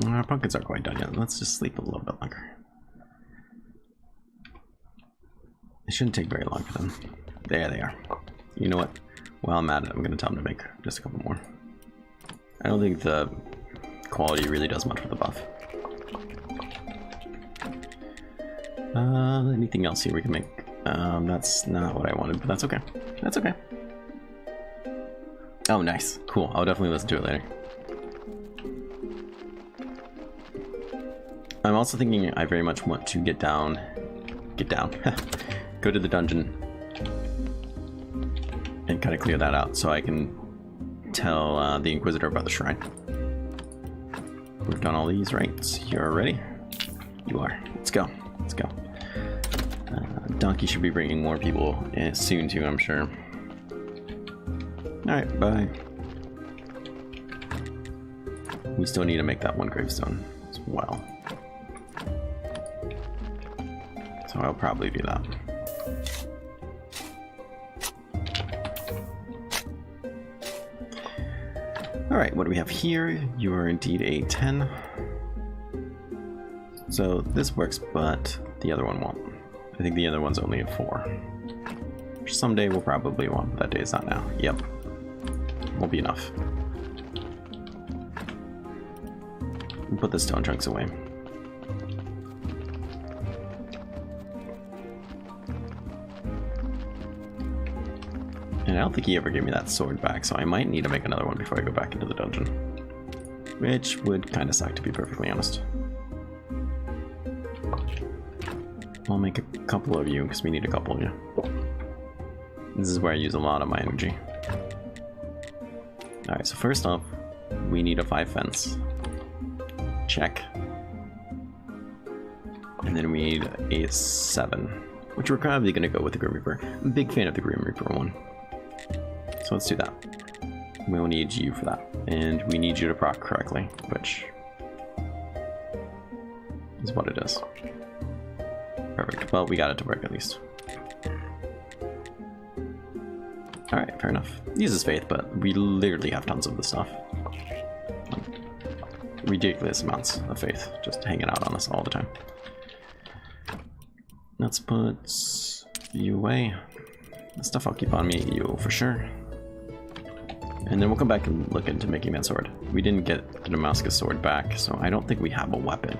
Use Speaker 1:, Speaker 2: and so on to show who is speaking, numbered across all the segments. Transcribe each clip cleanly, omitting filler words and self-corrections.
Speaker 1: Our pumpkins aren't quite done yet. Let's just sleep a little bit longer. It shouldn't take very long for them. There they are. You know what? While I'm at it, I'm going to tell them to make just a couple more. I don't think the quality really does much for the buff. Anything else here we can make? That's not what I wanted, but that's okay. That's okay. Oh, nice. Cool. I'll definitely listen to it later. I'm also thinking I very much want to get down, go to the dungeon and kind of clear that out so I can tell the Inquisitor about the shrine. We've done all these, right? You're ready? You are. Let's go. Let's go. Donkey should be bringing more people soon too, I'm sure. Alright, bye. We still need to make that one gravestone as well. So I'll probably do that. Alright, what do we have here? You are indeed a 10. So this works, but the other one won't. I think the other one's only a 4. Someday we'll probably want, but that day is not now. Yep. Won't be enough. We'll put the stone chunks away. And I don't think he ever gave me that sword back, so I might need to make another one before I go back into the dungeon. Which would kind of suck, to be perfectly honest. I'll make a couple of you, because we need a couple of you. This is where I use a lot of my energy. Alright, so first off, we need a 5 fence. Check. And then we need a 7, which we're probably going to go with the Grim Reaper. I'm a big fan of the Grim Reaper one. So let's do that. We'll need you for that. And we need you to proc correctly, which is what it is. Perfect. Well, we got it to work at least. Alright, fair enough. Uses faith, but we literally have tons of this stuff. Like, ridiculous amounts of faith just hanging out on us all the time. Let's put you away. The stuff I'll keep on me, you for sure. And then we'll come back and look into making that sword. We didn't get the Damascus sword back, so I don't think we have a weapon.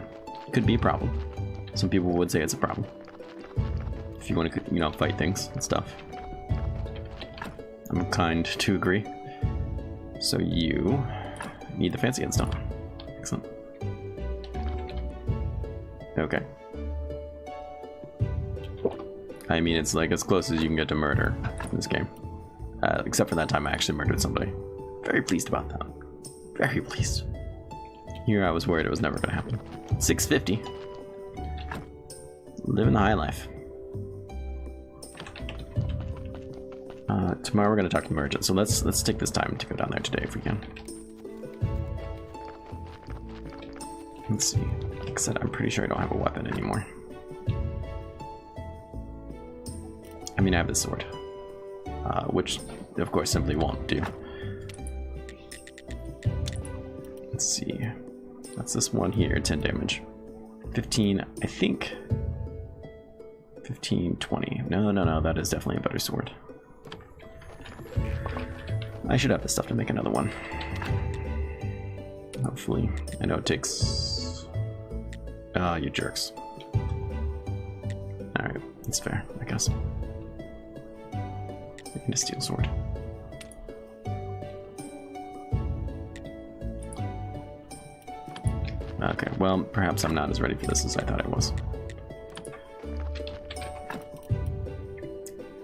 Speaker 1: Could be a problem. Some people would say it's a problem. If you want to, you know, fight things and stuff. I'm kind to agree. So you need the fancy headstone. Excellent. Okay. I mean, it's like as close as you can get to murder in this game. Except for that time I actually murdered somebody. Very pleased about that. Very pleased. Here I was worried it was never going to happen. 650. Living the high life. Tomorrow we're going to talk to the merchant, so let's take this time to go down there today if we can. Let's see. Like I said, I'm pretty sure I don't have a weapon anymore. I mean, I have this sword, which of course simply won't do. Let's see. That's this one here, 10 damage. 15, I think. 15, 20. No, that is definitely a better sword. I should have the stuff to make another one. Hopefully. I know it takes... you jerks. Alright, that's fair, I guess. Making a steel sword. Okay, well, perhaps I'm not as ready for this as I thought I was.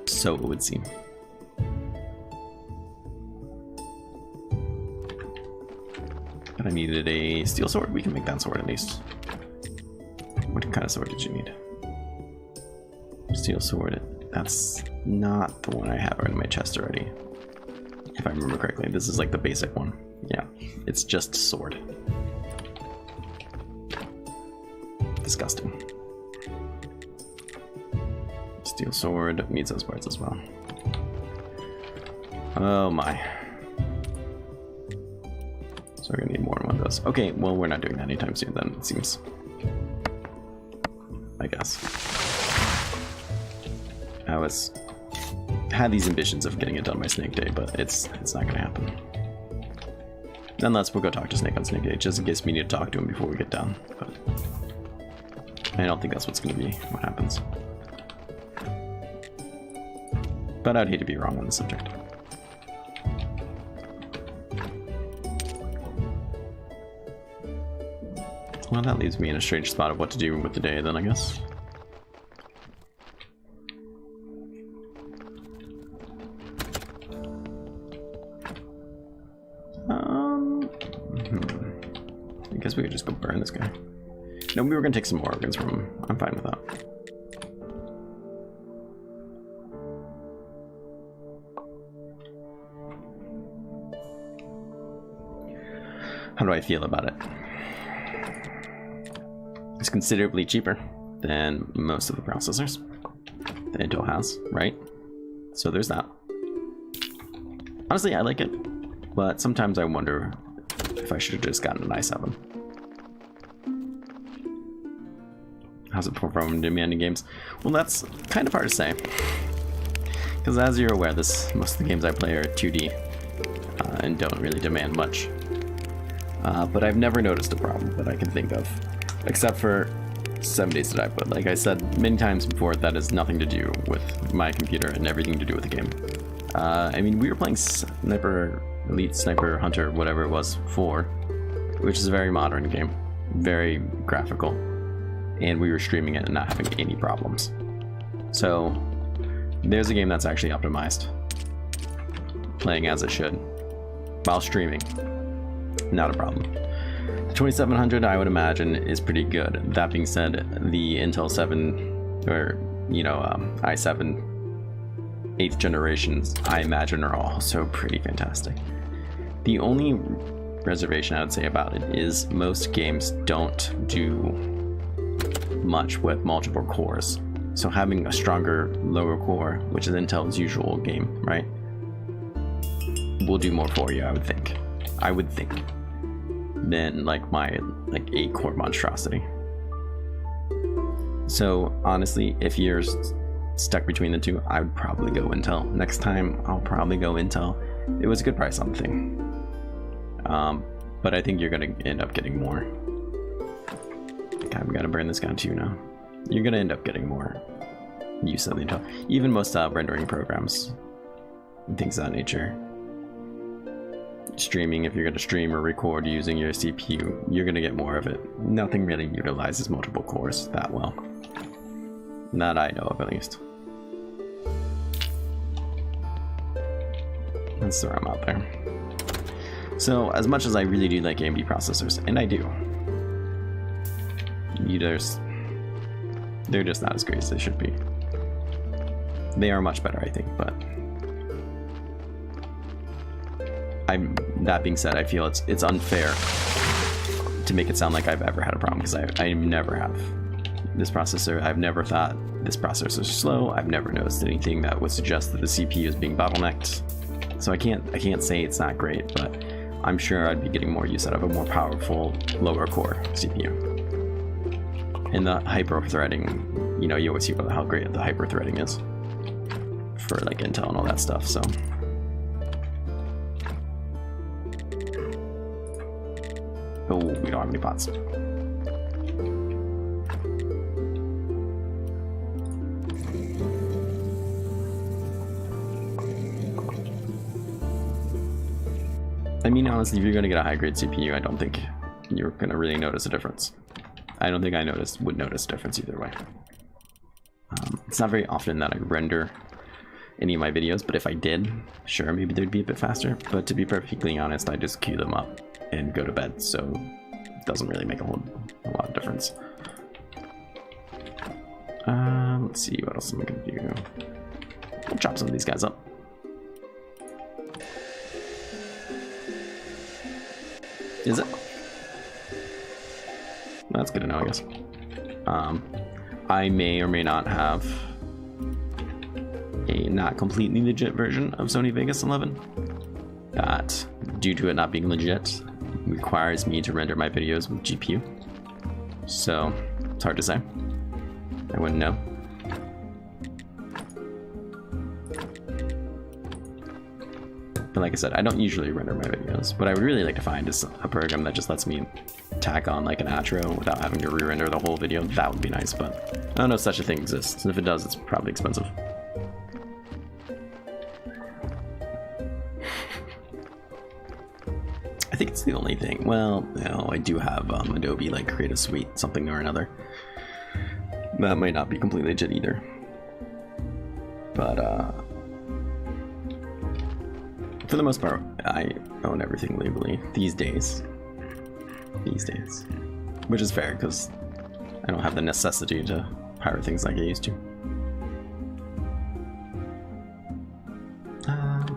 Speaker 1: So it would seem. But I needed a steel sword. We can make that sword at least. What kind of sword did you need? Steel sword. That's not the one I have in my chest already. If I remember correctly, this is like the basic one. Yeah, it's just sword. Disgusting. Steel sword needs those parts as well. Oh my. So we're gonna need more than one of those. Okay, well, we're not doing that anytime soon then, it seems. I guess. Had these ambitions of getting it done by Snake Day, but it's not gonna happen. Unless we'll go talk to Snake on Snake Day, just in case we need to talk to him before we get down. But I don't think that's what's gonna be what happens. But I'd hate to be wrong on the subject. Well, that leaves me in a strange spot of what to do with the day then, I guess. I guess we could just go burn this guy. No, we were gonna take some more organs from him. I'm fine with that. How do I feel about it? It's considerably cheaper than most of the processors that Intel has, right? So there's that. Honestly, I like it, but sometimes I wonder if I should have just gotten an i7. How's it perform in demanding games? Well, that's kind of hard to say. Because as you're aware, most of the games I play are 2D and don't really demand much. But I've never noticed a problem that I can think of. Except for 7 days that I put. Like I said many times before, that has nothing to do with my computer and everything to do with the game. I mean, we were playing Sniper Elite, Sniper Hunter, whatever it was, 4, which is a very modern game, very graphical, and we were streaming it and not having any problems. So there's a game that's actually optimized, playing as it should, while streaming, not a problem. The 2700, I would imagine, is pretty good. That being said, the Intel 7, or i7 8th generations, I imagine, are also pretty fantastic. The only reservation I would say about it is most games don't do much with multiple cores. So having a stronger lower core, which is Intel's usual game, right, will do more for you, I would think. Than like my 8-core monstrosity. So honestly, if you're stuck between the two, I would probably go Intel. Next time, I'll probably go Intel. It was a good price on the thing. But I think you're gonna end up getting more. God, we gotta burn this guy too now. You're gonna end up getting more use of the Intel. Even most rendering programs and things of that nature. Streaming, if you're going to stream or record using your CPU, you're going to get more of it. Nothing really utilizes multiple cores that well. Not I know of, at least. Let's throw them out there. So, as much as I really do like AMD processors, and I do, they're just not as great as they should be. They are much better, I think, but that being said, I feel it's unfair to make it sound like I've ever had a problem, because I never have. This processor, I've never thought this processor is slow. I've never noticed anything that would suggest that the CPU is being bottlenecked. So I can't say it's not great, but I'm sure I'd be getting more use out of a more powerful lower core CPU. And the hyper-threading, you always see how great the hyper-threading is for like Intel and all that stuff, so. Oh, we don't have any pots. I mean, honestly, if you're going to get a high-grade CPU, I don't think you're going to really notice a difference. I don't think I would notice a difference either way. It's not very often that I render any of my videos, but if I did, sure, maybe they'd be a bit faster. But to be perfectly honest, I just queue them up and go to bed, so it doesn't really make a lot of difference. Let's see, what else am I going to do? I'll chop some of these guys up. Is it? That's good to know, I guess. I may or may not have a not completely legit version of Sony Vegas 11 that, due to it not being legit, requires me to render my videos with GPU. So it's hard to say. I wouldn't know. But like I said, I don't usually render my videos. What I would really like to find is a program that just lets me tack on like an outro without having to re-render the whole video. That would be nice, but I don't know if such a thing exists. And if it does, it's probably expensive. I think it's the only thing. Well, no, I do have Adobe like Creative Suite, something or another. That might not be completely legit either. But for the most part, I own everything legally these days. Which is fair, because I don't have the necessity to pirate things like I used to.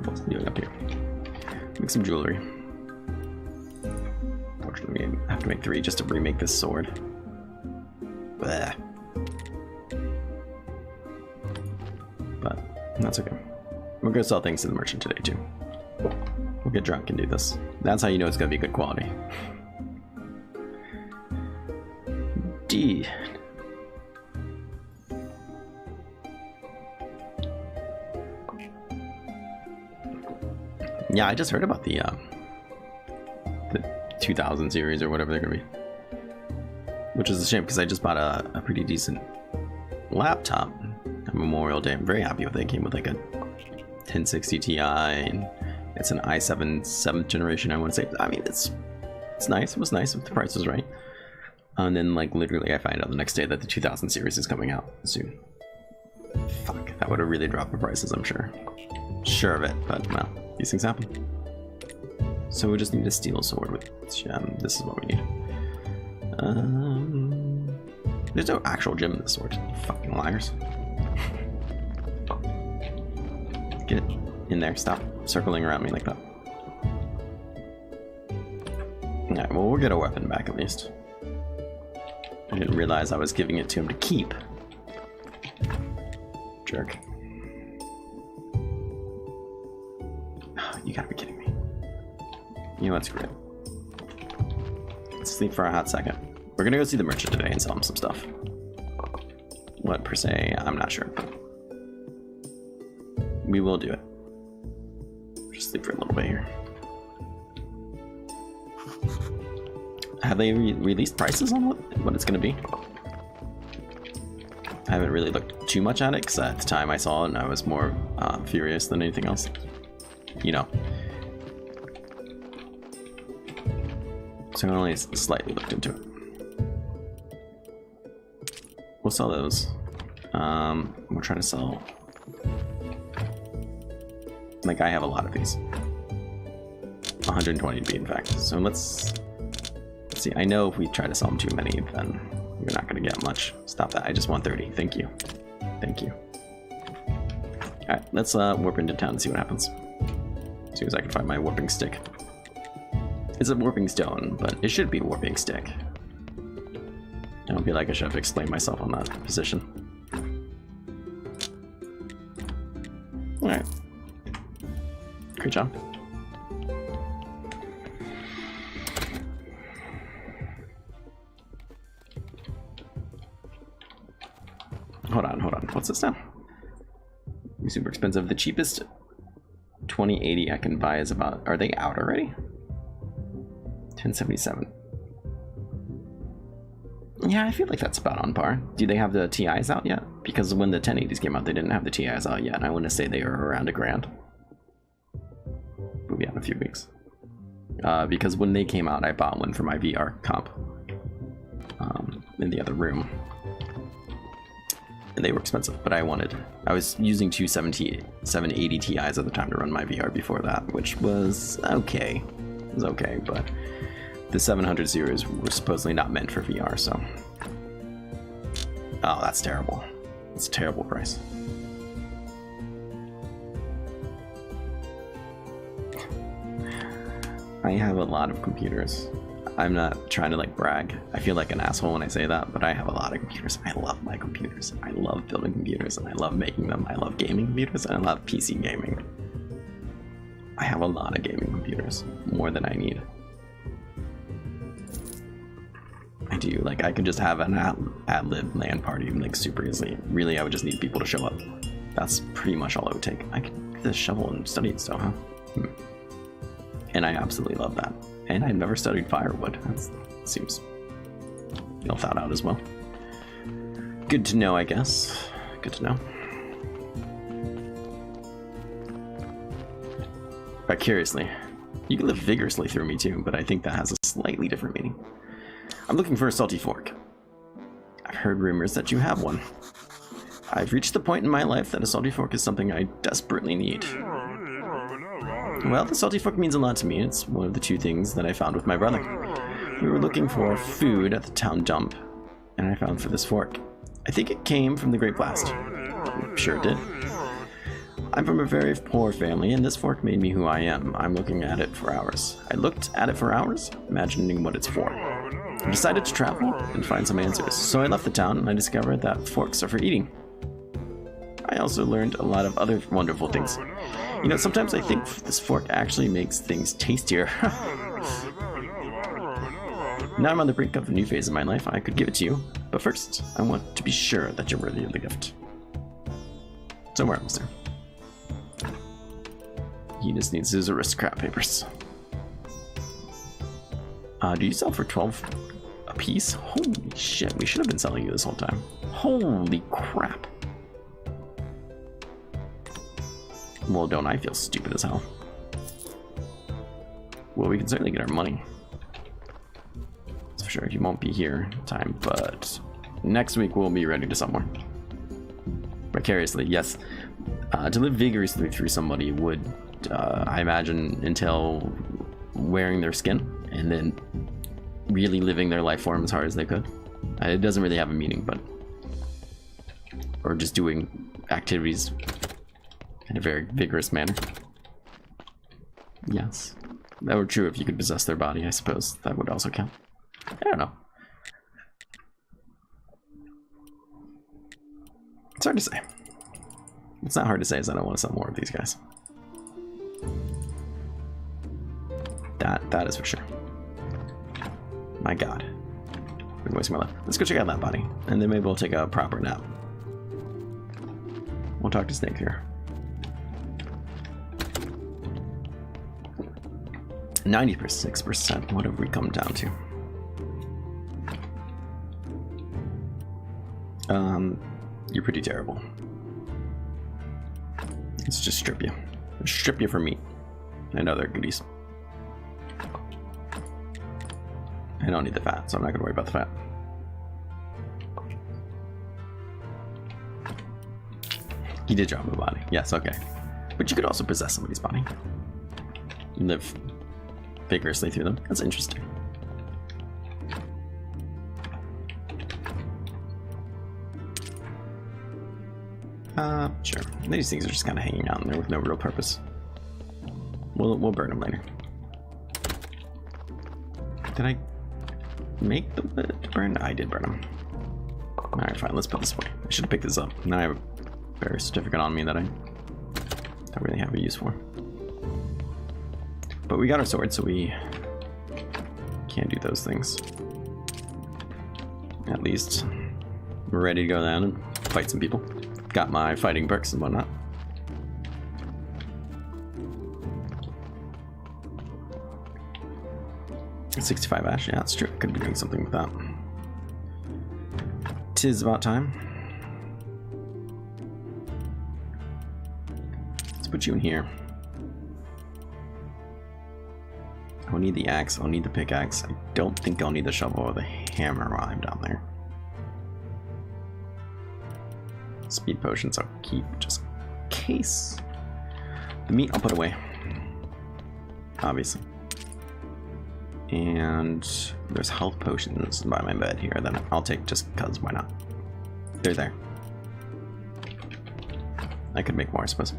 Speaker 1: What's he doing up here? Make some jewelry. Fortunately, I have to make 3 just to remake this sword. Blech. But that's okay. We're gonna sell things to the merchant today too. We'll get drunk and do this. That's how you know it's gonna be good quality. Indeed. Yeah, I just heard about the 2000 series or whatever they're gonna be, which is a shame because I just bought a pretty decent laptop on Memorial Day. I'm very happy with it. It came with like a 1060 Ti, and it's an i7 7th generation. I want to say. I mean, it's nice. It was nice if the price was right. And then like literally, I find out the next day that the 2000 series is coming out soon. Fuck, that would have really dropped the prices. I'm sure of it. But well, these things happen. So we just need a steel sword with gem. This is what we need. There's no actual gem in this sword. Fucking liars. Get it in there. Stop circling around me like that. Alright, well, we'll get a weapon back at least. I didn't realize I was giving it to him to keep. Jerk. You gotta be kidding me. You know what's great. Let's sleep for a hot second. We're gonna go see the merchant today and sell him some stuff. What per se, I'm not sure. We will do it. Just sleep for a little bit here. Have they released prices on what it's gonna be? I haven't really looked too much at it because at the time I saw it and I was more furious than anything else. You know. So I only slightly looked into it. We'll sell those. We're trying to sell. Like I have a lot of these. 120 to be in fact. So let's see. I know if we try to sell them too many, then we're not going to get much. Stop that. I just want 30. Thank you. Thank you. All right, let's warp into town and see what happens. As soon as I can find my warping stick. It's a warping stone, but it should be a warping stick. I don't feel like I should have explained myself on that position. Alright. Great job. Hold on. What's this now? Super expensive. The cheapest 2080 I can buy is about... Are they out already? 1077. Yeah, I feel like that's about on par. Do they have the TIs out yet? Because when the 1080s came out, they didn't have the TIs out yet, and I want to say they were around $1,000. We'll be out in a few weeks. Because when they came out, I bought one for my VR comp in the other room. And they were expensive, but I was using two 780 Ti's at the time to run my VR before that, which was okay. It was okay, but the 700 series were supposedly not meant for VR, so. Oh, that's terrible. It's a terrible price. I have a lot of computers. I'm not trying to like brag. I feel like an asshole when I say that, but I have a lot of computers. I love my computers. I love building computers and I love making them. I love gaming computers and I love PC gaming. I have a lot of gaming computers, more than I need. do. Like, I could just have an ad-lib LAN party, like, super easily. Really, I would just need people to show up. That's pretty much all it would take. I could get this shovel and study and stuff, huh? And I absolutely love that. And I've never studied firewood. That seems you'll thought out as well. Good to know, I guess. Good to know. But curiously, you can live vigorously through me too, but I think that has a slightly different meaning. I'm looking for a salty fork. I've heard rumors that you have one. I've reached the point in my life that a salty fork is something I desperately need. Well, the salty fork means a lot to me. It's one of the two things that I found with my brother. We were looking for food at the town dump, and I found for this fork. I think it came from the Great Blast. I'm sure it did. I'm from a very poor family, and this fork made me who I am. I'm looking at it for hours. I looked at it for hours, imagining what it's for. I decided to travel and find some answers, so I left the town and I discovered that forks are for eating. I also learned a lot of other wonderful things. You know, sometimes I think this fork actually makes things tastier. Now I'm on the brink of a new phase in my life. I could give it to you, but first, I want to be sure that you're worthy of the gift. Somewhere, mister. He just needs his aristocrat papers. Do you sell for 12 a piece? Holy shit, we should have been selling you this whole time. Holy crap. Well, don't I feel stupid as hell. Well, we can certainly get our money. That's for sure. He won't be here in time, but next week we'll be ready to sell more. Vicariously, yes. To live vigorously through somebody would, I imagine, entail wearing their skin and then really living their life form as hard as they could. It doesn't really have a meaning, but... or just doing activities in a very vigorous manner. Yes. That would be true if you could possess their body, I suppose. That would also count. I don't know. It's hard to say. It's not hard to say is I don't want to sell more of these guys. That is for sure. My god. I'm wasting my life. Let's go check out that body. And then maybe we'll take a proper nap. We'll talk to Snake here. 96%. What have we come down to? You're pretty terrible. Let's just strip you. Strip you for meat and other goodies. I don't need the fat, so I'm not gonna worry about the fat. He did drop the body. Yes, okay. But you could also possess somebody's body. You live vigorously through them. That's interesting. Sure. These things are just kind of hanging out in there with no real purpose. We'll burn them later. Did I make the wood to burn? I did burn them. Alright, fine. Let's put this away. I should have picked this up. Now I have a barrier certificate on me that I don't really have a use for. But we got our sword, so we can't do those things. At least we're ready to go down and fight some people. Got my fighting perks and whatnot. $65 ash, yeah, that's true. Could be doing something with that. 'Tis about time. Let's put you in here. I'll need the axe, I'll need the pickaxe. I don't think I'll need the shovel or the hammer while I'm down there. Speed potions I'll keep just in case. The meat I'll put away. Obviously. And there's health potions by my bed here that I'll take just because, why not? They're there. I could make more, I suppose.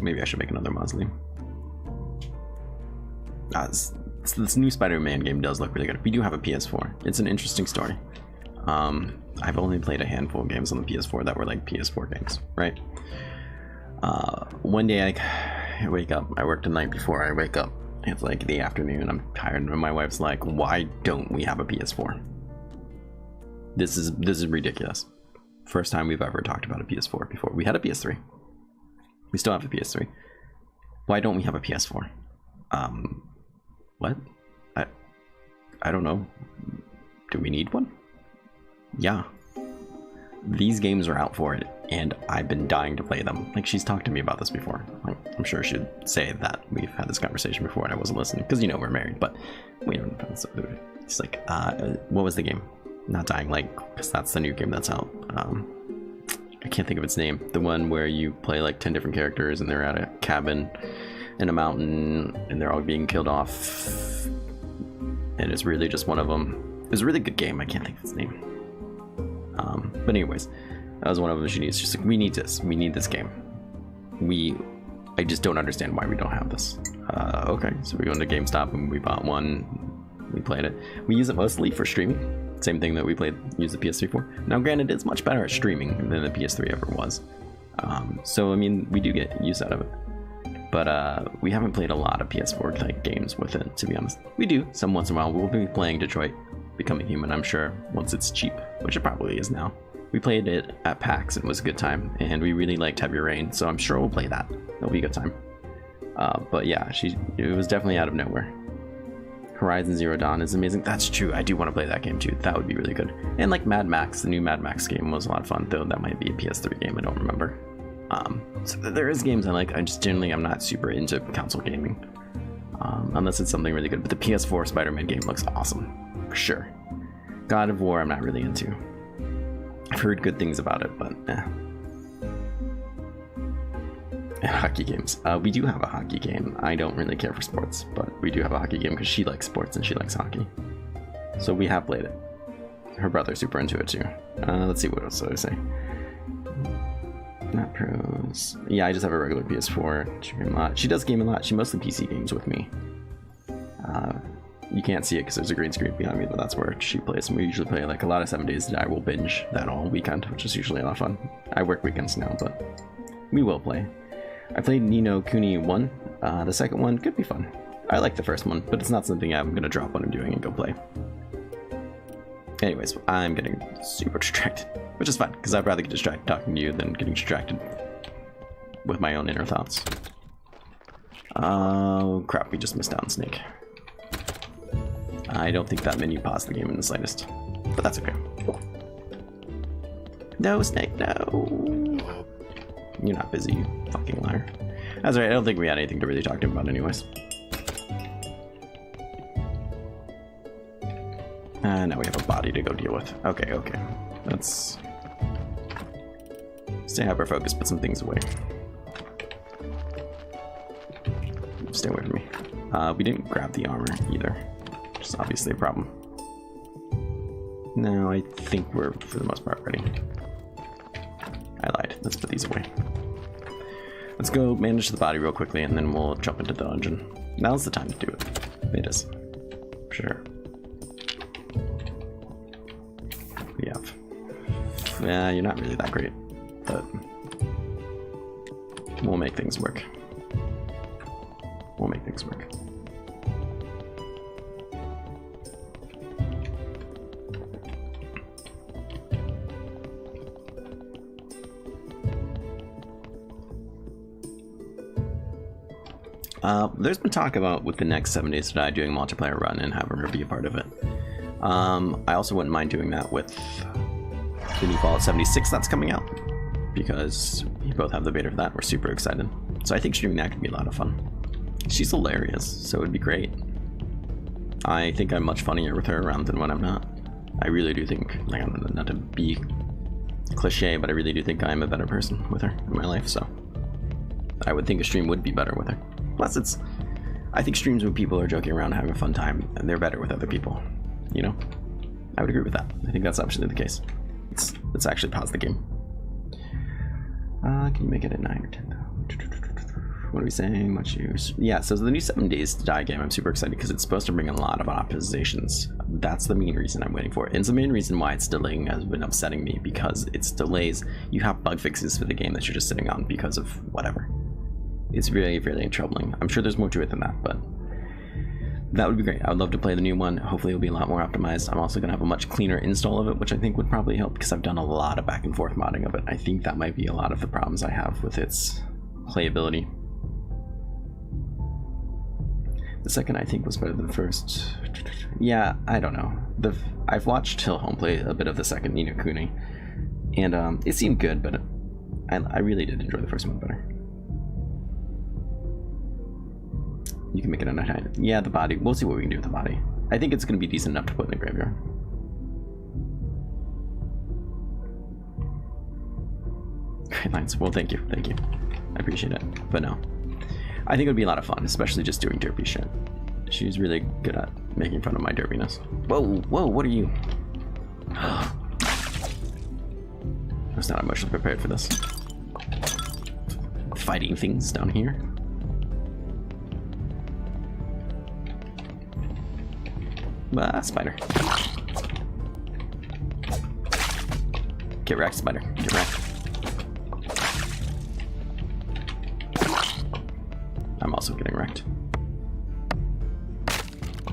Speaker 1: Maybe I should make another mausoleum. This new Spider-Man game does look really good. We do have a PS4. It's an interesting story. I've only played a handful of games on the PS4 that were like PS4 games, right? One day I wake up. I work the night before. I wake up. It's like the afternoon. I'm tired, and my wife's like, "Why don't we have a PS4?" This is ridiculous. First time we've ever talked about a PS4 before. We had a PS3. We still have a PS3. Why don't we have a PS4? What? I don't know. Do we need one? Yeah. These games are out for it, and I've been dying to play them. Like, she's talked to me about this before. Like, I'm sure she'd say that we've had this conversation before and I wasn't listening, because, you know, we're married, but we don't know. She's like, what was the game? Not Dying Light, because that's the new game that's out. I can't think of its name. The one where you play like 10 different characters and they're at a cabin in a mountain and they're all being killed off. And it's really just one of them. It was a really good game. I can't think of its name. But anyways, that was one of them. She's just like, we need this. We need this game. I just don't understand why we don't have this. Okay, so we went to GameStop and we bought one. We played it. We use it mostly for streaming. Same thing that we use the PS3 for. Now, granted, it's much better at streaming than the PS3 ever was. So, I mean, we do get use out of it. But we haven't played a lot of PS4 type games with it, to be honest. We do, some once in a while. We'll be playing Detroit Becoming Human, I'm sure, once it's cheap, which it probably is now. We played it at PAX and it was a good time, and we really liked Heavy Rain, so I'm sure we'll play that. It'll be a good time. But yeah, it was definitely out of nowhere. Horizon Zero Dawn is amazing. That's true. I do want to play that game too. That would be really good. And like Mad Max, the new Mad Max game was a lot of fun, though that might be a PS3 game. I don't remember. So there is games I like. I'm not super into console gaming, unless it's something really good. But the PS4 Spider-Man game looks awesome, for sure. God of War, I'm not really into. I've heard good things about it, but hockey games. We do have a hockey game. I don't really care for sports, but we do have a hockey game because she likes sports and she likes hockey. So we have played it. Her brother's super into it too. Let's see, what else did I say? Not pros. Yeah, I just have a regular PS4. She game a lot. She does game a lot. She mostly PC games with me. You can't see it because there's a green screen behind me, but that's where she plays. And we usually play like a lot of 7 Days to Die. We'll binge that all weekend, which is usually a lot of fun. I work weekends now, but we will play. I played Ni no Kuni 1. The second one could be fun. I like the first one, but it's not something I'm going to drop what I'm doing and go play. Anyways, I'm getting super distracted, which is fine, because I'd rather get distracted talking to you than getting distracted with my own inner thoughts. Oh, crap, we just missed out on Snake. I don't think that menu paused the game in the slightest, but that's okay. No, Snake, no. You're not busy, you fucking liar. That's right, I don't think we had anything to really talk to him about anyways. Now we have a body to go deal with. Okay, okay. Let's stay hyper-focused, put some things away. Stay away from me. We didn't grab the armor either, which is obviously a problem. No, I think we're, for the most part, ready. I lied. Let's put these away. Let's go manage the body real quickly, and then we'll jump into the dungeon. Now's the time to do it. It is. Sure. We have. Yeah, you're not really that great, but we'll make things work. We'll make things work. There's been talk about with the next 7 Days to Die doing a multiplayer run and having her be a part of it. I also wouldn't mind doing that with the new Fallout 76 that's coming out, because we both have the beta for that. We're super excited. So I think streaming that could be a lot of fun. She's hilarious, so it'd be great. I think I'm much funnier with her around than when I'm not. I really do think, like, I'm not to be cliche, but I really do think I'm a better person with her in my life, so I would think a stream would be better with her. Plus, I think streams when people are joking around having a fun time, and they're better with other people, you know? I would agree with that. I think that's absolutely the case. Let's actually pause the game. Can you make it at 9 or 10 though? What are we saying? Much use. Yeah, so the new 7 Days to Die game, I'm super excited because it's supposed to bring a lot of optimizations. That's the main reason I'm waiting for it. And it's the main reason why it's delaying has been upsetting me, because it's delays. You have bug fixes for the game that you're just sitting on because of whatever. It's really, really troubling. I'm sure there's more to it than that, but that would be great. I would love to play the new one. Hopefully it'll be a lot more optimized. I'm also going to have a much cleaner install of it, which I think would probably help because I've done a lot of back and forth modding of it. I think that might be a lot of the problems I have with its playability. The second, I think, was better than the first. Yeah, I don't know. I've watched Hillhome play a bit of the second Ni no Kuni, and it seemed good, but I really did enjoy the first one better. You can make it a nighttime. Yeah, the body. We'll see what we can do with the body. I think it's going to be decent enough to put in the graveyard. Great lines. Well, thank you. Thank you. I appreciate it. But no. I think it would be a lot of fun, especially just doing derpy shit. She's really good at making fun of my derpiness. Whoa, whoa, what are you? I was not emotionally prepared for this. Fighting things down here. Spider. Get wrecked, spider. Get wrecked. I'm also getting wrecked.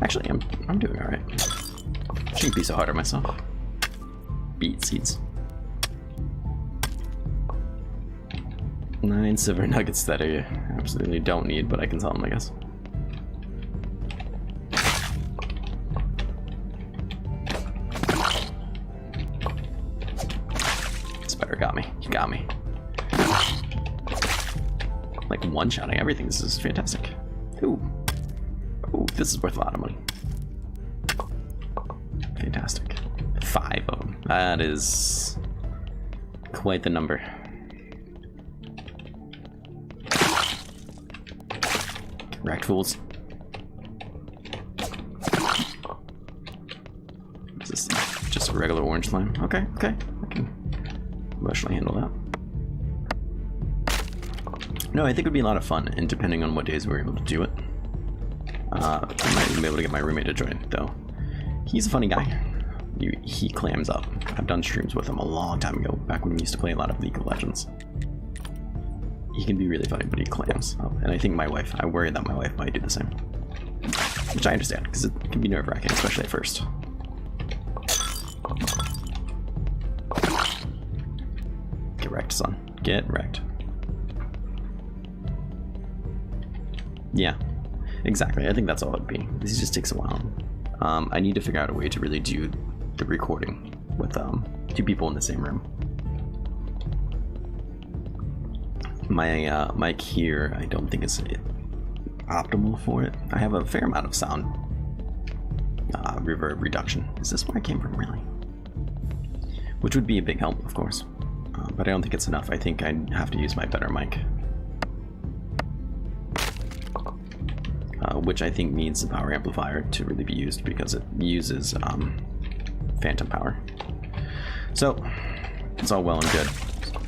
Speaker 1: Actually, I'm doing alright. Shouldn't be so hard on myself. Beet seeds. 9 silver nuggets that I absolutely don't need, but I can sell them, I guess. Spider got me. You got me. Like one-shotting everything. This is fantastic. Ooh. Ooh, this is worth a lot of money. Fantastic. 5 of them. That is quite the number. Wrecked fools. Is this just a regular orange slime? Okay, okay. I can emotionally handle that. No, I think it would be a lot of fun, and depending on what days we're able to do it. I might even be able to get my roommate to join, though. He's a funny guy. He clams up. I've done streams with him a long time ago, back when we used to play a lot of League of Legends. He can be really funny, but he clams up. And I think I worry that my wife might do the same. Which I understand, because it can be nerve-wracking, especially at first. Get wrecked, son. Get wrecked. Yeah, exactly. I think that's all it'd be. This just takes a while. I need to figure out a way to really do the recording with 2 people in the same room. My mic here, I don't think is optimal for it. I have a fair amount of sound reverb reduction. Is this where I came from, really? Which would be a big help, of course. But I don't think it's enough. I think I have to use my better mic. Which I think needs a power amplifier to really be used because it uses phantom power. So it's all well and good.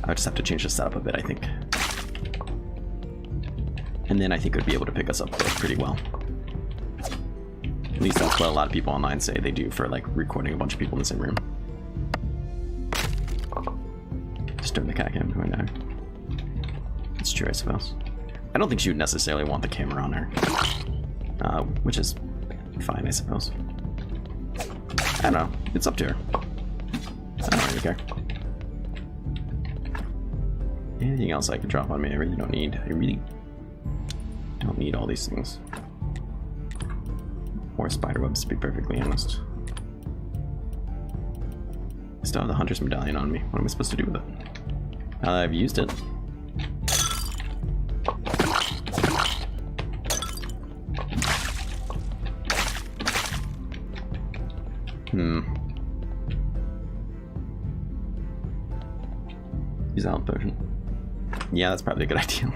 Speaker 1: I just have to change the setup a bit, I think. And then I think it would be able to pick us up pretty well. At least that's what a lot of people online say they do for like recording a bunch of people in the same room. Just turn the cat cam going down. It's true, I suppose. I don't think she would necessarily want the camera on her. Which is fine, I suppose. I don't know. It's up to her. I don't really care. Anything else I can drop on me, I really don't need. I really don't need all these things. Or spiderwebs, to be perfectly honest. I still have the Hunter's Medallion on me. What am I supposed to do with it? Now that I've used it. Use the health potion. Yeah, that's probably a good idea.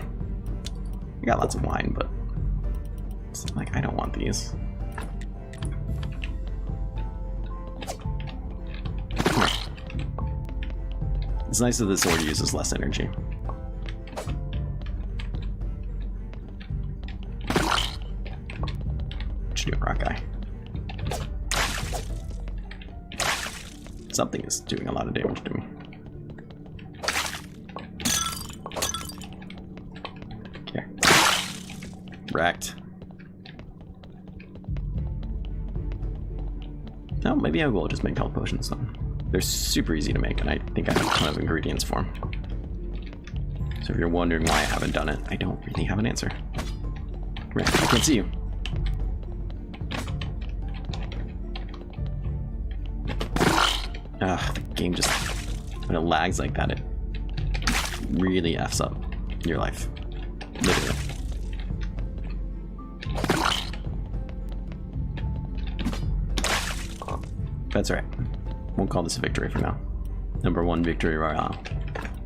Speaker 1: I got lots of wine, but it's like I don't want these. It's nice that the sword uses less energy. What you doing, rock guy? Something is doing a lot of damage to me. Here. Wrecked. No, maybe I will just make health potions then. They're super easy to make, and I think I have a ton of ingredients for them. So if you're wondering why I haven't done it, I don't really have an answer. Right, I can't see you. The game just, when it lags like that, it really F's up your life. Literally. That's right. Won't call this a victory for now. #1 victory royale,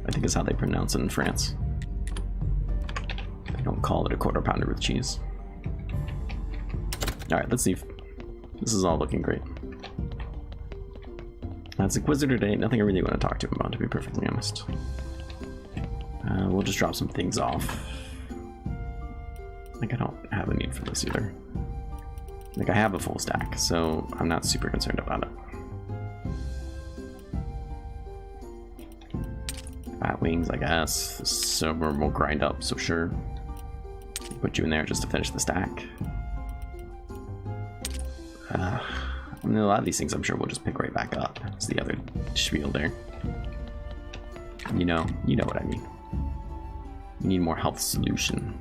Speaker 1: I think is how they pronounce it in France. They don't call it a quarter pounder with cheese. Alright, let's see if this is all looking great. That's Inquisitor Day. Nothing I really want to talk to him about, to be perfectly honest. We'll just drop some things off. Like, I don't have a need for this either. Like, I have a full stack, so I'm not super concerned about it. Bat wings, I guess. The silver will grind up, so sure. Put you in there just to finish the stack. I mean, a lot of these things I'm sure we'll just pick right back up. It's the other spiel there. You know what I mean. You need more health solution.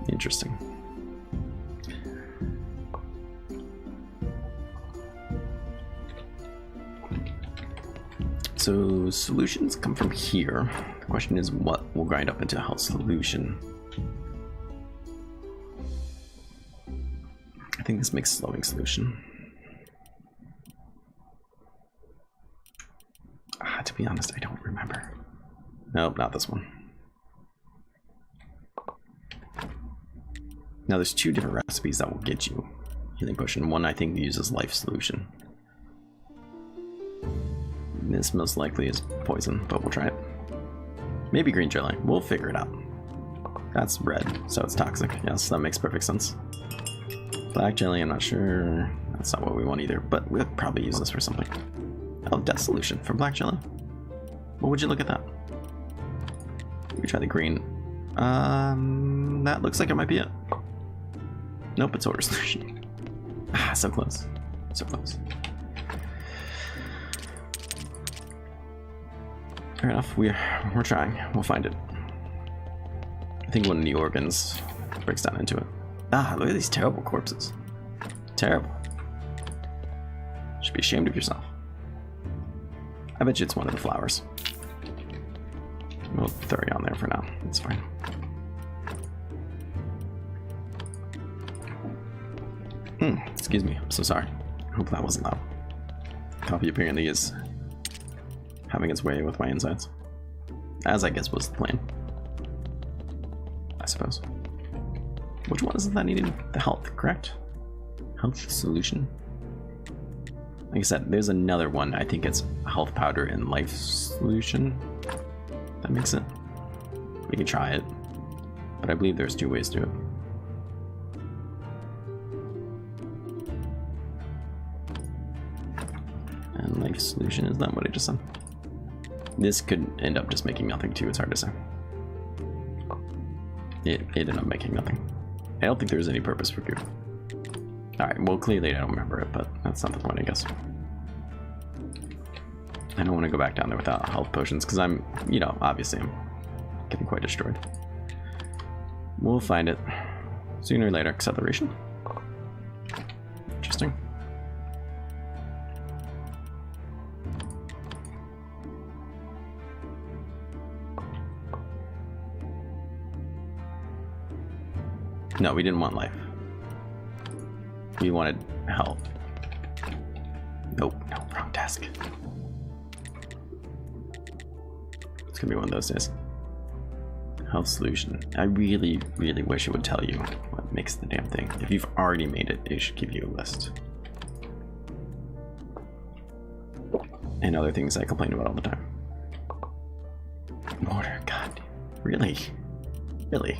Speaker 1: Interesting. So solutions come from here. The question is, what will grind up into a health solution? I think this makes slowing solution. To be honest, I don't remember. Nope, not this one. Now there's two different recipes that will get you healing potion. One I think uses life solution. This most likely is poison, but we'll try it. Maybe green jelly. We'll figure it out. That's red, so it's toxic. Yes, that makes perfect sense. Black jelly, I'm not sure. That's not what we want either, but we'll probably use this for something. Oh, death solution from black jelly. What would you look at that? We try the green. That looks like it might be it. Nope, it's order solution. Ah, so close. So close. Fair enough, we're trying. We'll find it. I think one of the organs breaks down into it. Ah, look at these terrible corpses. Terrible. Should be ashamed of yourself. I bet you it's one of the flowers. We'll throw you on there for now. It's fine. Excuse me. I'm so sorry. I hope that wasn't loud. Coffee apparently is having its way with my insides. As I guess was the plan. I suppose. Which one is it that needed the health, correct? Health solution. Like I said, there's another one. I think it's health powder and life solution. That makes it. We can try it. But I believe there's two ways to it. And life solution, is that what I just said? This could end up just making nothing too, it's hard to say. It ended up making nothing. I don't think there's any purpose for food. Alright, well clearly I don't remember it, but that's not the point, I guess. I don't want to go back down there without health potions, because I'm, you know, obviously I'm getting quite destroyed. We'll find it sooner or later. Acceleration. Interesting. No, we didn't want life. We wanted health. Nope, no, wrong task. It's gonna be one of those days. Health solution. I really, really wish it would tell you what makes the damn thing. If you've already made it, it should give you a list. And other things I complain about all the time. Mortar, god. Really? Really?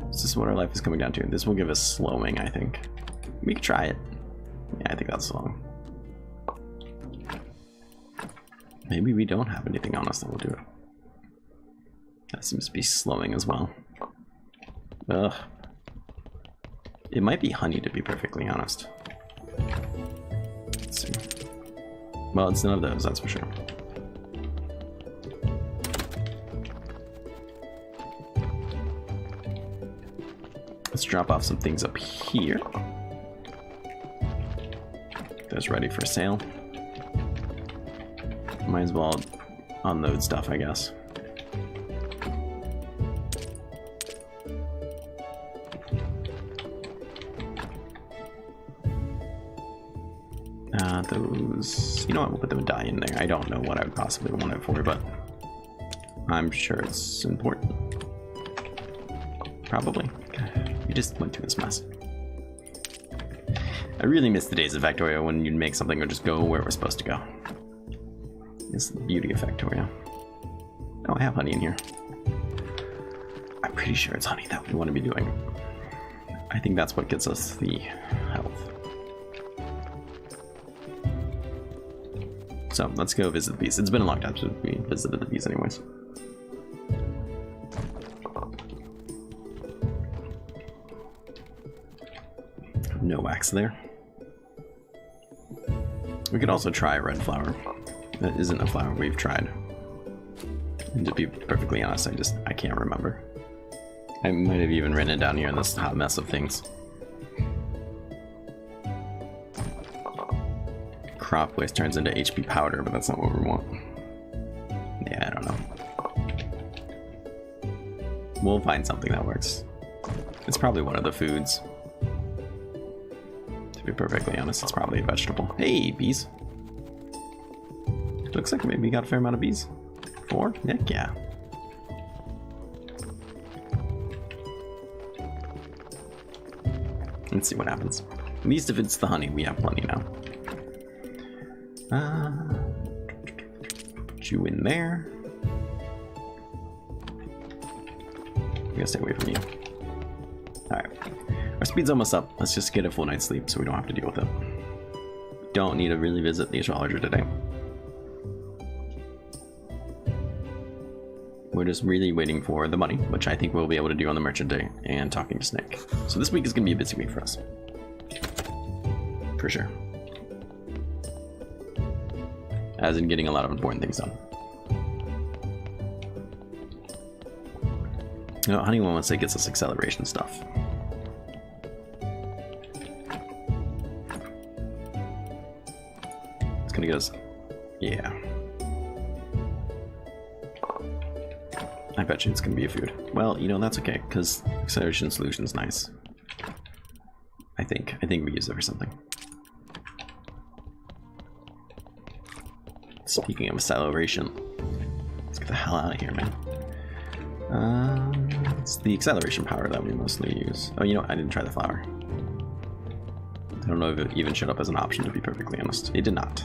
Speaker 1: This is what our life is coming down to. This will give us slowing, I think. We could try it. Yeah, I think that's slowing. Maybe we don't have anything on us that will do it. That seems to be slowing as well. Ugh. It might be honey, to be perfectly honest. Let's see. Well, it's none of those, that's for sure. Let's drop off some things up here. Those ready for sale. Might as well unload stuff, I guess. Those, you know what, we'll put them a die in there. I don't know what I would possibly want it for, but I'm sure it's important. Probably. We just went through this mess. I really miss the days of Factorio when you'd make something or just go where it was supposed to go. It's the beauty of Factorio. Oh, I have honey in here. I'm pretty sure it's honey that we want to be doing. I think that's what gets us the health. So let's go visit the bees. It's been a long time since we visited the bees anyways. No wax there. We could also try red flower. That isn't a flower we've tried. And to be perfectly honest, I can't remember. I might have even written it down here in this hot mess of things. Crop waste turns into HP powder, but that's not what we want. Yeah, I don't know. We'll find something that works. It's probably one of the foods. To be perfectly honest, it's probably a vegetable. Hey, bees. Looks like maybe we got a fair amount of bees. 4? Heck yeah. Let's see what happens. At least if it's the honey, we have plenty now. Put you in there. We gotta stay away from you. Alright. Our speed's almost up. Let's just get a full night's sleep so we don't have to deal with it. Don't need to really visit the astrologer today. We're just really waiting for the money, which I think we'll be able to do on the merchant day, and talking to Snake. So this week is going to be a busy week for us. For sure. As in getting a lot of important things done. You know, Honeymoon wants to gets us acceleration stuff. It's going to get us... Yeah. I bet you it's gonna be a food. Well, you know, that's okay, because acceleration solution's nice. I think we use it for something. Speaking of acceleration, let's get the hell out of here, man. It's the acceleration power that we mostly use. Oh, you know what? I didn't try the flower. I don't know if it even showed up as an option, to be perfectly honest. It did not.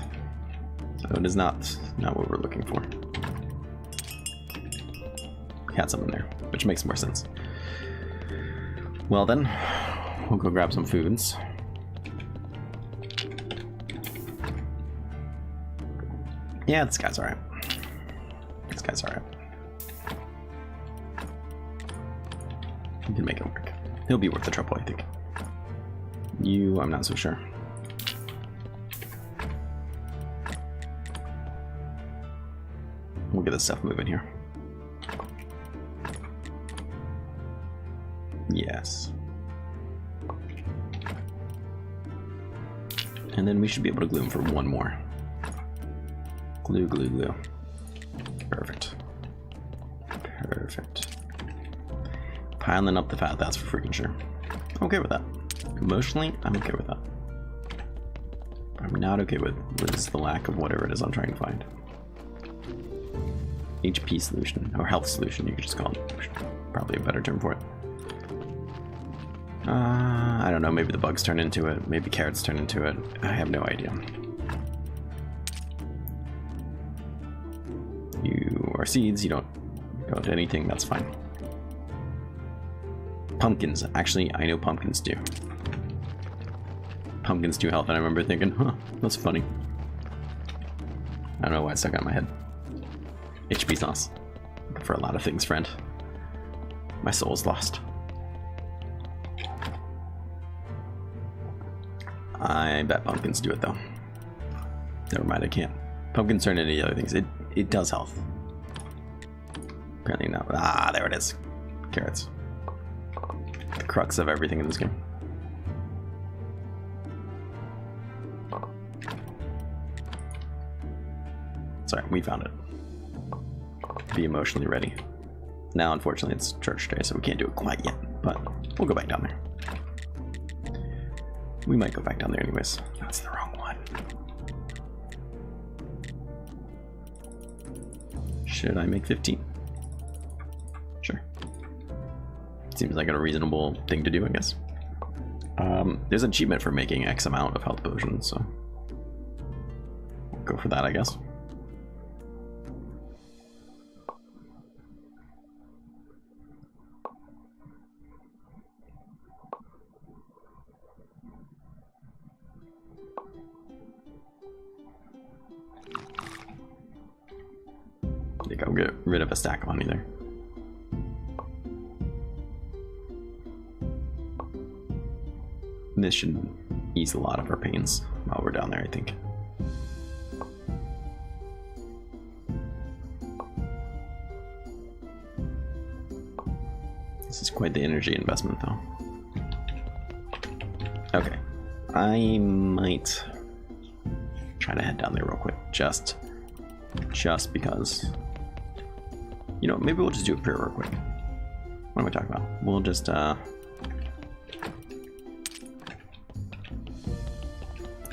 Speaker 1: So it is not what we're looking for. Had some in there, which makes more sense. Well then, we'll go grab some foods. Yeah, this guy's alright. This guy's alright. We can make it work. He'll be worth the trouble, I think. You, I'm not so sure. We'll get this stuff moving here. Yes. And then we should be able to glue him for one more. Glue, glue, glue. Perfect. Perfect. Piling up the fat, that's for freaking sure. I'm okay with that. Emotionally, I'm okay with that. What I'm not okay with is the lack of whatever it is I'm trying to find. HP solution, or health solution, you could just call it. Probably a better term for it. I don't know, maybe the bugs turn into it, maybe carrots turn into it. I have no idea. You are seeds, you don't go to anything, that's fine. Pumpkins, actually, I know pumpkins do. Pumpkins do health, and I remember thinking, huh, that's funny. I don't know why it stuck out in my head. HP sauce. For a lot of things, friend. My soul's lost. I bet pumpkins do it though. Never mind, I can't. Pumpkins turn into other things. It does health. Apparently not. Ah, there it is. Carrots. The crux of everything in this game. Sorry, we found it. Be emotionally ready. Now, unfortunately, it's church day, so we can't do it quite yet, but we'll go back down there. We might go back down there anyways. That's the wrong one. Should I make 15? Sure. Seems like a reasonable thing to do, I guess. There's an achievement for making X amount of health potions, so we'll go for that, I guess. I think I'll get rid of a stack of money there. This should ease a lot of our pains while we're down there, I think. This is quite the energy investment, though. Okay, I might try to head down there real quick, just because. You know, maybe we'll just do a prayer real quick. What am I talking about? We'll just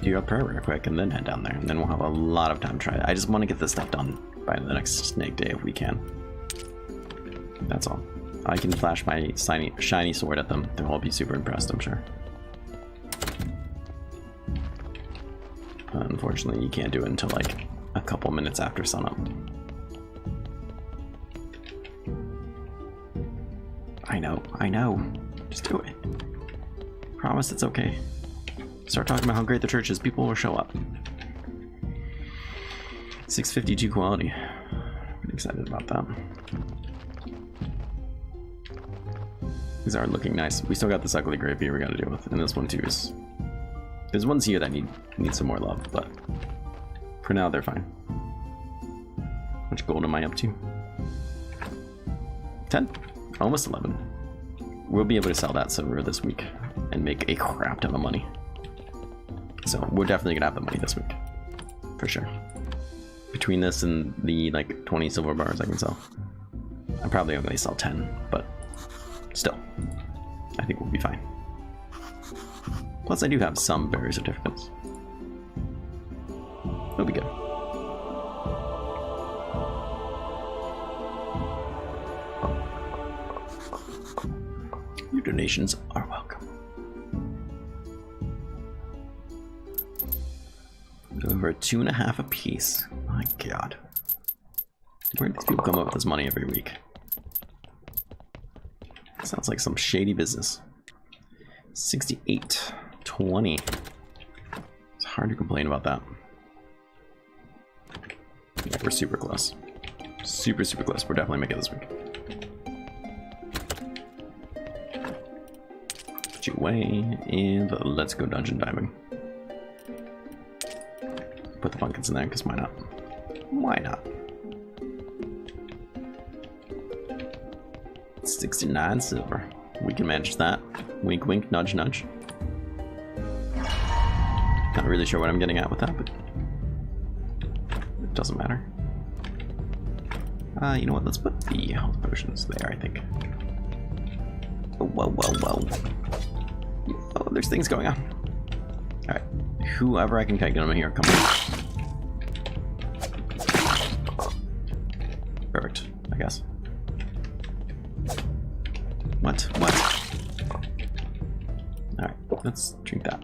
Speaker 1: do a prayer real quick and then head down there, and then we'll have a lot of time to try it. I just want to get this stuff done by the next snake day if we can. That's all. I can flash my shiny sword at them. They'll all be super impressed, I'm sure. Unfortunately, you can't do it until like a couple minutes after sunup. I know. Just do it. Promise it's okay. Start talking about how great the church is, people will show up. 652 quality. I'm excited about that. These are looking nice. We still got this ugly grave here we gotta deal with, and this one too is. There's ones here that need some more love, but for now they're fine. How much gold am I up to? 10? Almost 11. We'll be able to sell that silver this week and make a crap ton of money. So we're definitely gonna have the money this week, for sure. Between this and the like 20 silver bars I can sell, I'm probably only sell 10, but still, I think we'll be fine. Plus, I do have some berry certificates. It'll be good. Your donations are welcome. Over 2.5 a piece. My God. Where do these people come up with this money every week? Sounds like some shady business. 68.20. It's hard to complain about that. Yeah, we're super close. Super close. We're definitely making it this week. Put you away, and let's go dungeon diving. Put the pumpkins in there, because why not? Why not? 69 silver. We can manage that. Wink, wink, nudge, nudge. Not really sure what I'm getting at with that, but it doesn't matter. You know what? Let's put the health potions there, I think. Oh, whoa. Oh, there's things going on. Alright. Whoever I can get them here, come on. Perfect, I guess. What? Alright, let's drink that.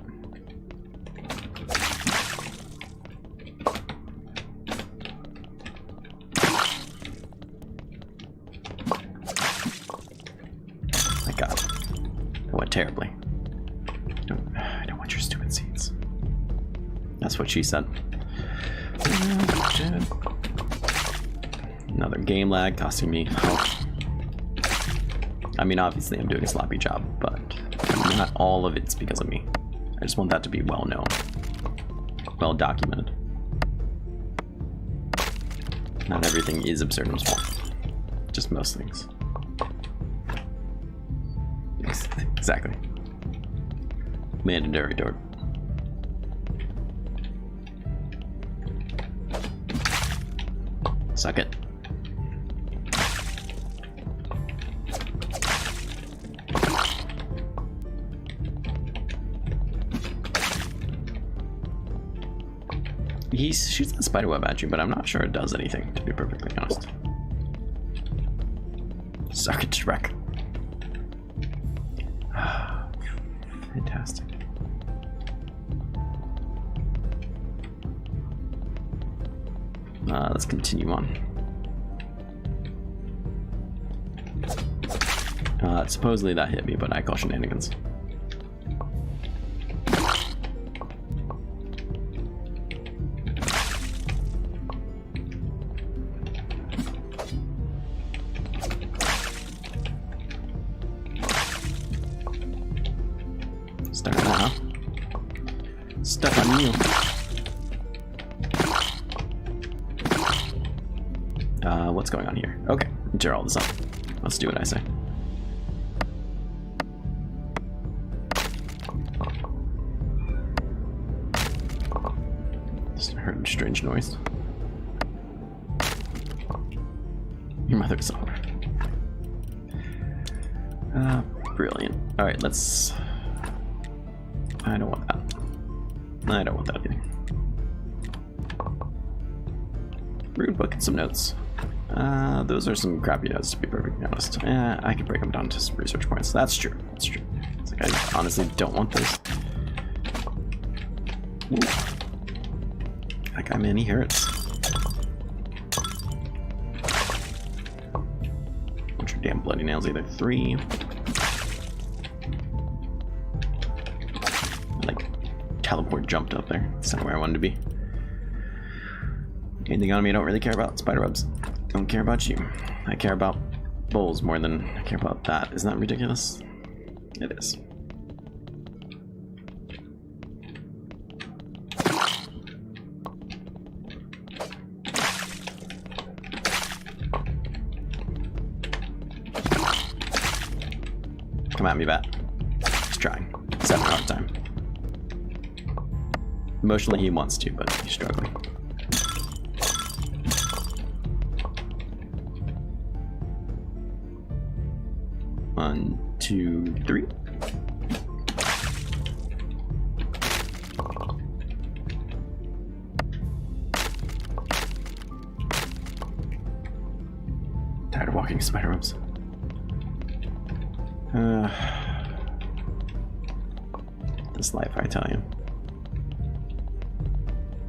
Speaker 1: My God. That went terribly. I don't want your stupid seeds. That's what she said. Another game lag costing me health. I mean, obviously I'm doing a sloppy job, but not all of it's because of me. I just want that to be well known, well documented. Not everything is Absurdum's fault, just most things. Exactly. Mandatory door. Suck it. He shoots that spiderweb at you, but I'm not sure it does anything, to be perfectly honest. Suck it, Shrek. Fantastic. Let's continue on. Supposedly that hit me, but I call shenanigans. Start now. Stuck on you. What's going on here? Okay, tear all this up. Let's do what I say. Just heard a strange noise. Your mother's over. Brilliant. All right, let's. I don't want that. I don't want that either. Rude book and some notes. Those are some crappy notes, to be perfectly honest. I could break them down to some research points. That's true. That's true. It's like I honestly don't want those. Ooh. That guy, man, he hurts. What's your damn bloody nails? Either 3. Like, teleport jumped up there. That's not where I wanted to be. Anything on me I don't really care about. Spiderwebs. Don't care about you. I care about bowls more than I care about that. Isn't that ridiculous? It is. Come at me, bat. He's trying. He's having a hard time. Emotionally, he wants to, but he's struggling. One, 2, 3. Tired of walking spiderwebs. This life, I tell you.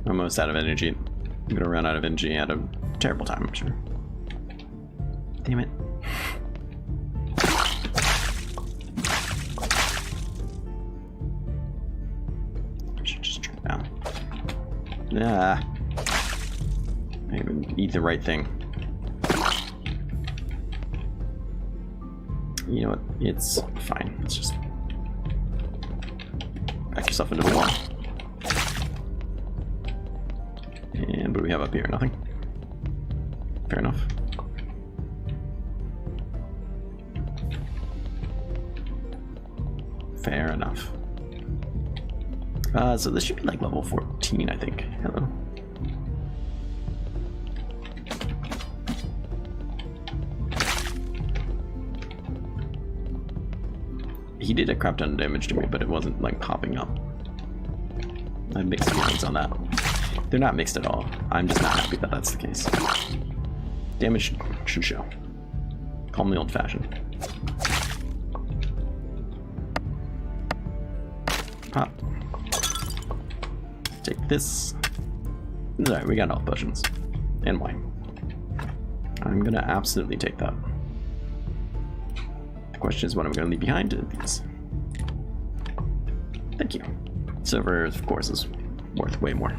Speaker 1: I'm almost out of energy. I'm gonna run out of energy at a terrible time, I'm sure. Damn it. Ah, I even eat the right thing. You know what? It's fine. Let's just back yourself into the wall. And what do we have up here? Nothing. Fair enough. Fair enough. So this should be like level 14, I think. Hello. He did a crap ton of damage to me, but it wasn't like popping up. I have mixed feelings on that. They're not mixed at all. I'm just not happy that that's the case. Damage should show. Call me old-fashioned. Pop. Take this. Alright, we got all potions. And wine. I'm gonna absolutely take that. The question is what I'm gonna leave behind these. Thank you. Silver, of course, is worth way more.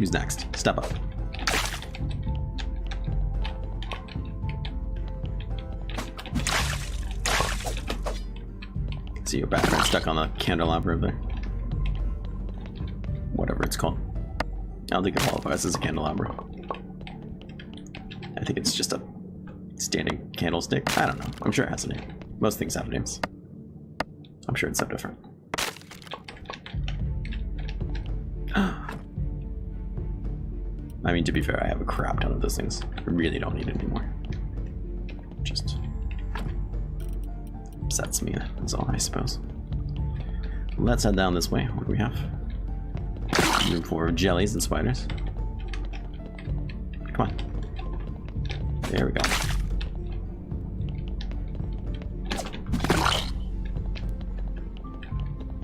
Speaker 1: Who's next? Step up. See your background stuck on the candelabra over there. Whatever it's called. I don't think it qualifies as a candelabra. I think it's just a standing candlestick. I don't know. I'm sure it has a name. Most things have names. I'm sure it's so different. I mean, to be fair, I have a crap ton of those things. I really don't need any more. Just upsets me, that's all, I suppose. Let's head down this way. What do we have? Room for jellies and spiders. Come on. There we go.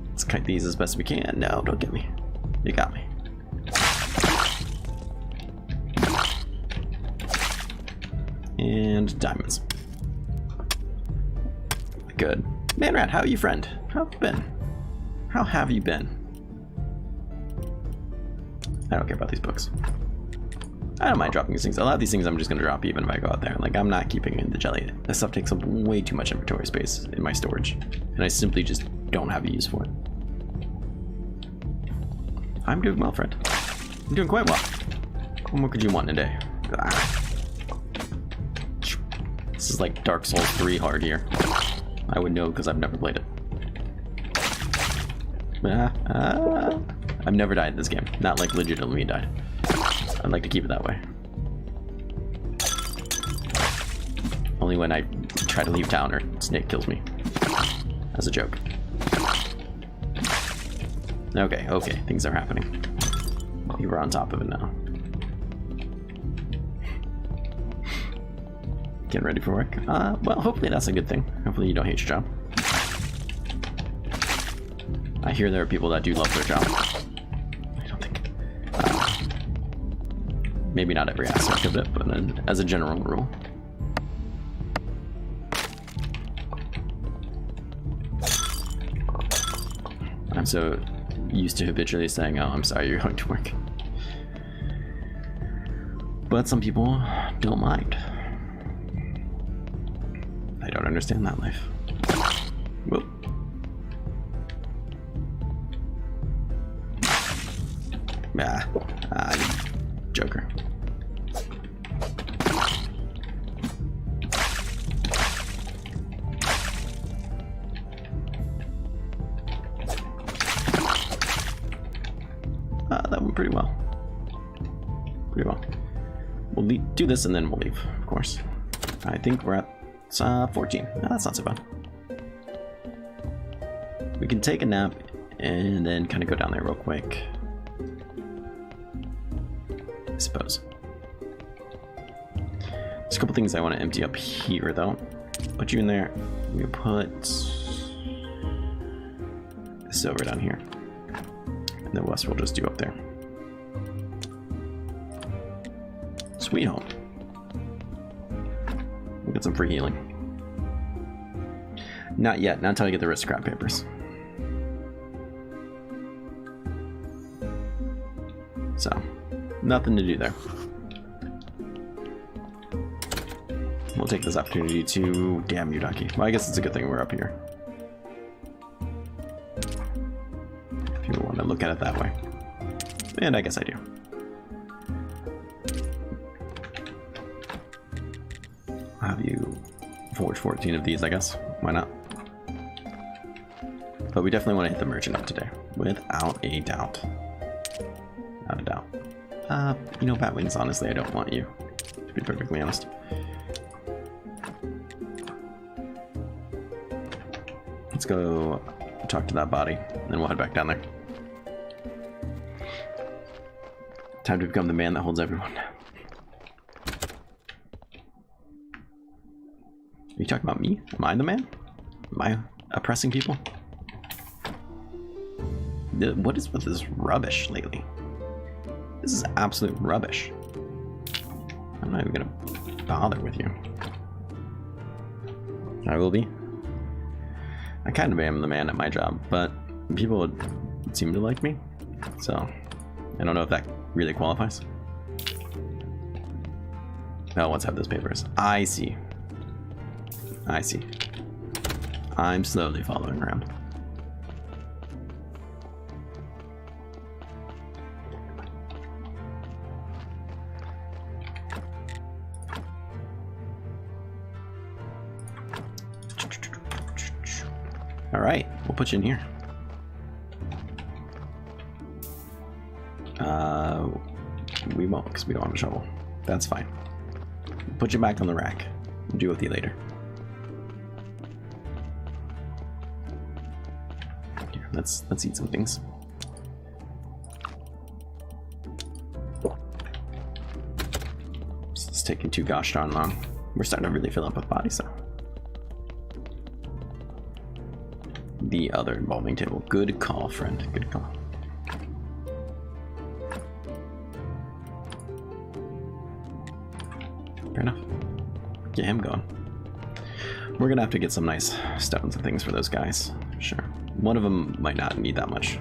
Speaker 1: Let's kite these as best we can. No, don't get me. You got me. And diamonds. Good. Man Rat, how are you, friend? How have you been? How have you been? I don't care about these books. I don't mind dropping these things. A lot of these things I'm just gonna drop even if I go out there. Like, I'm not keeping in the jelly. This stuff takes up way too much inventory space in my storage. And I simply just don't have a use for it. I'm doing well, friend. I'm doing quite well. What more could you want in a day? This is like Dark Souls 3 hard here. I would know because I've never played it. I've never died in this game. Not like legitimately died. I'd like to keep it that way. Only when I try to leave town or Snake kills me. As a joke. Okay, okay, things are happening. You were on top of it now. Getting ready for work. Well, hopefully that's a good thing. Hopefully you don't hate your job. I hear there are people that do love their job. I don't think. Maybe not every aspect of it, but as a general rule. I'm so used to habitually saying, oh, I'm sorry you're going to work. But some people don't mind. I don't understand that life. Whoop. Joker. That went pretty well. Pretty well. We'll do this and then we'll leave, of course. I think we're at 14. No, that's not so bad. We can take a nap and then kind of go down there real quick. I suppose. There's a couple things I want to empty up here, though. Put you in there. We put the silver down here. And the rest we'll just do up there. Sweet home. We'll get some free healing. Not yet, not until I get the aristocrat papers. So, nothing to do there. We'll take this opportunity to... Damn you, Ducky. Well, I guess it's a good thing we're up here. If you want to look at it that way. And I guess I do. I'll have you forge 14 of these, I guess. Why not? But we definitely want to hit the merchant up today. Without a doubt. Without a doubt. You know, Batwings, honestly, I don't want you. To be perfectly honest. Let's go talk to that body, and then we'll head back down there. Time to become the man that holds everyone. Are you talking about me? Am I the man? Am I oppressing people? What is with this rubbish lately? This is absolute rubbish. I'm not even gonna bother with you. I will be. I kind of am the man at my job, but people would seem to like me. So, I don't know if that really qualifies. Oh, let's have those papers. I see. I see. I'm slowly following around. All right, we'll put you in here. We won't, because we don't have a shovel. That's fine. We'll put you back on the rack. We'll deal with you later. Here, let's eat some things. This is taking too gosh darn long. We're starting to really fill up with bodies, so. The other involving table. Good call, friend. Good call. Fair enough. Get him going. We're gonna have to get some nice stones and things for those guys. Sure. One of them might not need that much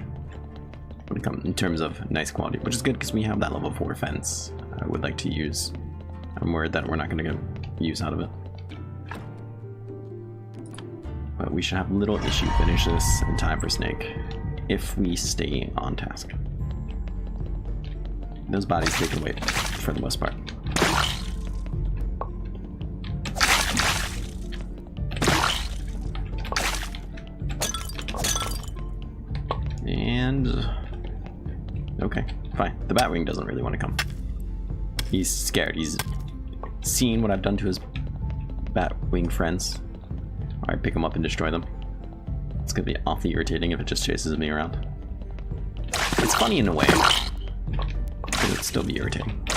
Speaker 1: when it comes in terms of nice quality, which is good because we have that level 4 fence. I would like to use. I'm worried that we're not gonna get use out of it. But we should have little issue finish this in time for Snake if we stay on task. Those bodies they can wait for the most part. And okay, fine. The Batwing doesn't really want to come. He's scared. He's seen what I've done to his Batwing friends. Alright, pick them up and destroy them. It's gonna be awfully irritating if it just chases me around. It's funny in a way, but it'd still be irritating.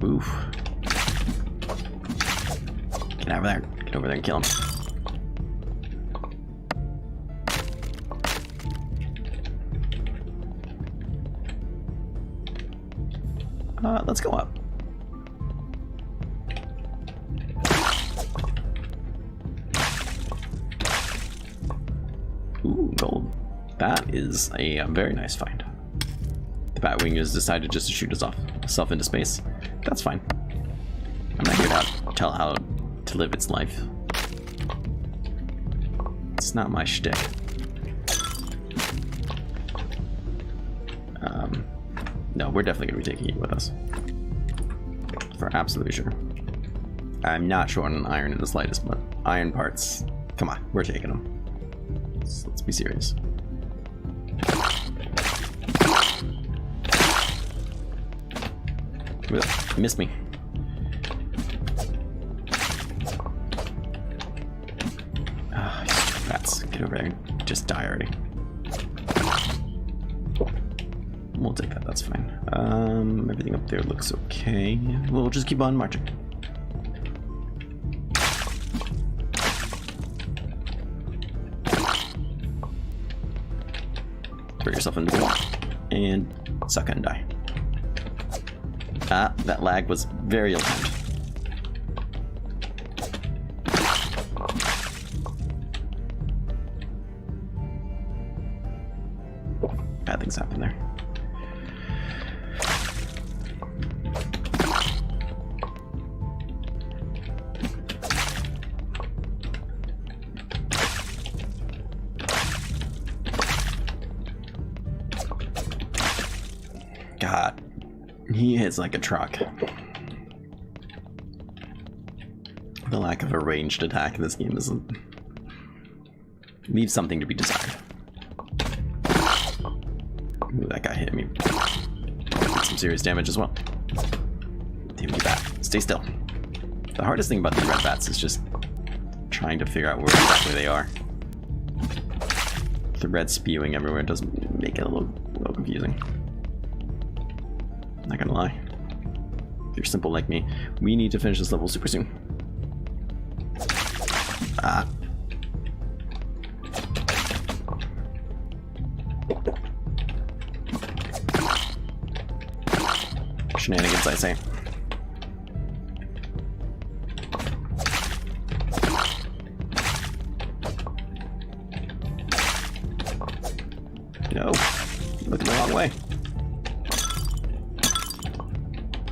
Speaker 1: Oof. Get over there. Get over there and kill him. Let's go up. Ooh, gold. That is a very nice find. The Batwing has decided just to shoot itself into space. That's fine. I'm not here to tell how to live its life. It's not my shtick. No, we're definitely going to be taking you with us. For absolutely sure. I'm not short on iron in the slightest, but iron parts, come on, we're taking them. Let's be serious. Ugh, missed me. Ah, oh, rats, get over there and just die already. We'll take that, that's fine. Everything up there looks okay. We'll just keep on marching. Throw yourself into the wall and suck and die. Ah, that lag was very ill-timed. Bad things happen there. God, he hits like a truck. The lack of a ranged attack in this game isn't leaves something to be desired. Ooh, that guy hit me. Did some serious damage as well. Damn you, bat. Stay still. The hardest thing about these red bats is just trying to figure out where exactly they are. The red spewing everywhere does make it a little confusing. Not gonna lie. If you're simple like me, we need to finish this level super soon. Ah. Shenanigans, I say.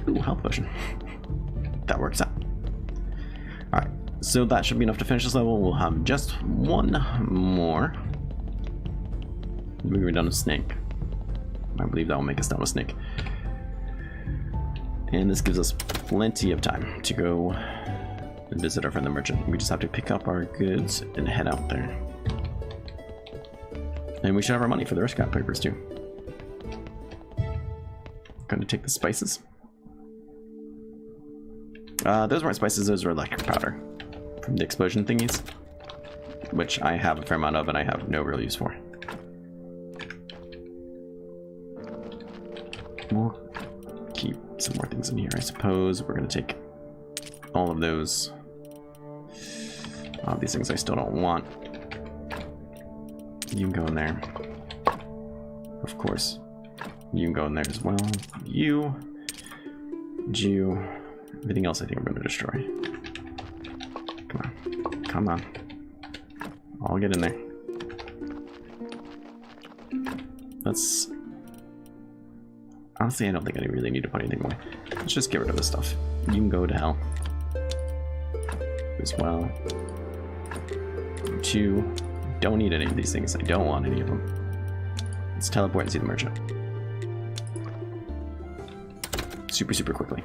Speaker 1: Ooh, health potion. That works out. Alright, so that should be enough to finish this level. We'll have just one more. We're done with Snake. I believe that will make us done with Snake. And this gives us plenty of time to go and visit our friend the merchant. We just have to pick up our goods and head out there. And we should have our money for the scrap papers too. Gonna take the spices. Those weren't spices, those were electric powder from the explosion thingies, which I have a fair amount of and I have no real use for. We'll keep some more things in here, I suppose. We're gonna take all of those. These things I still don't want. You can go in there. Of course. You can go in there as well. You. Everything else I think I'm going to destroy. Come on. Come on. I'll get in there. Let's... Honestly, I don't think I really need to put anything away. Let's just get rid of this stuff. You can go to hell. As well. You don't need any of these things. I don't want any of them. Let's teleport and see the merchant. Super quickly.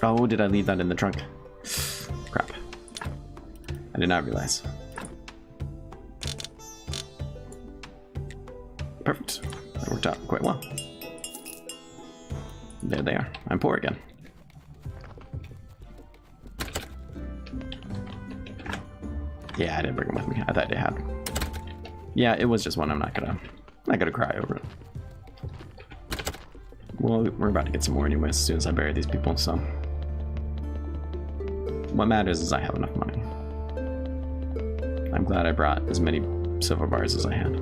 Speaker 1: Oh, did I leave that in the trunk? Crap. I did not realize. Perfect. That worked out quite well. There they are. I'm poor again. Yeah, I didn't bring them with me. I thought I had. Yeah, it was just one. I'm not gonna cry over it. Well, we're about to get some more anyway as soon as I bury these people, so... What matters is I have enough money. I'm glad I brought as many silver bars as I had.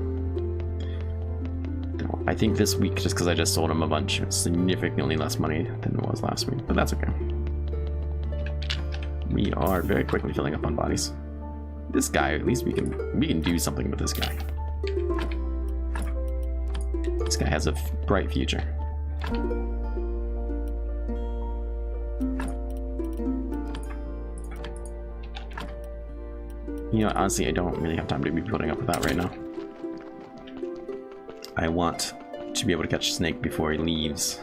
Speaker 1: I think this week, just because I just sold them a bunch, it's significantly less money than it was last week, but that's okay. We are very quickly filling up on bodies. This guy, at least we can do something with this guy. This guy has a bright future. You know, honestly, I don't really have time to be putting up with that right now. I want to be able to catch Snake before he leaves,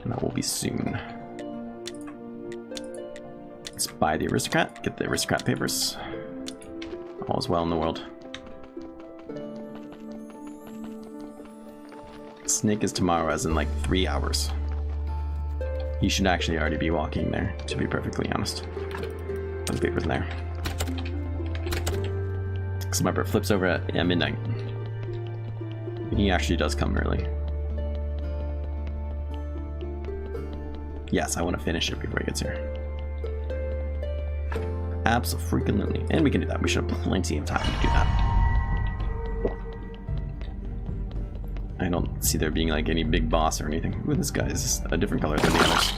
Speaker 1: and that will be soon. Let's buy the aristocrat, get the aristocrat papers. All is well in the world. Snake is tomorrow, as in like 3 hours. He should actually already be walking there, to be perfectly honest. Put the papers in there. Because remember, it flips over at midnight. He actually does come early. Yes, I want to finish it before he gets here. Absolutely. And we can do that. We should have plenty of time to do that. I don't see there being like any big boss or anything. Ooh, this guy is a different color than the others.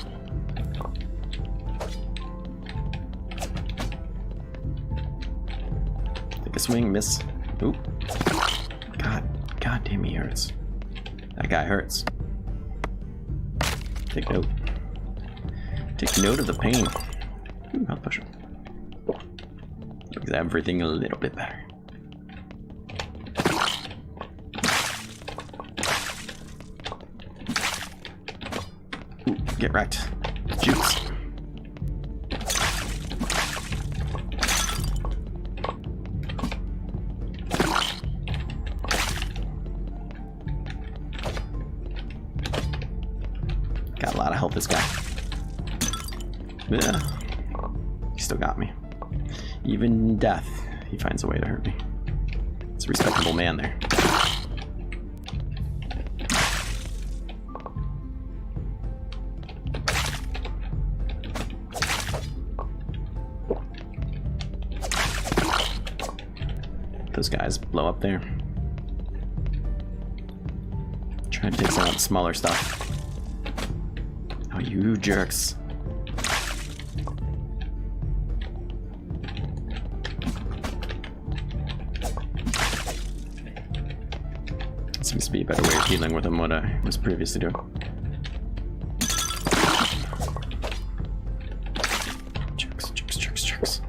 Speaker 1: Take a swing, miss. Oop. God damn, he hurts. That guy hurts. Take note. Take note of the pain. Ooh, health potion. Makes everything a little bit better. Ooh, get wrecked. Juice. Got a lot of health, this guy. Yeah. He still got me. Even in death, he finds a way to hurt me. It's a respectable man there. Those guys blow up there. Trying to take some of the smaller stuff. Oh, you jerks. Seems to be a better way of dealing with him than what I was previously doing. Jerks.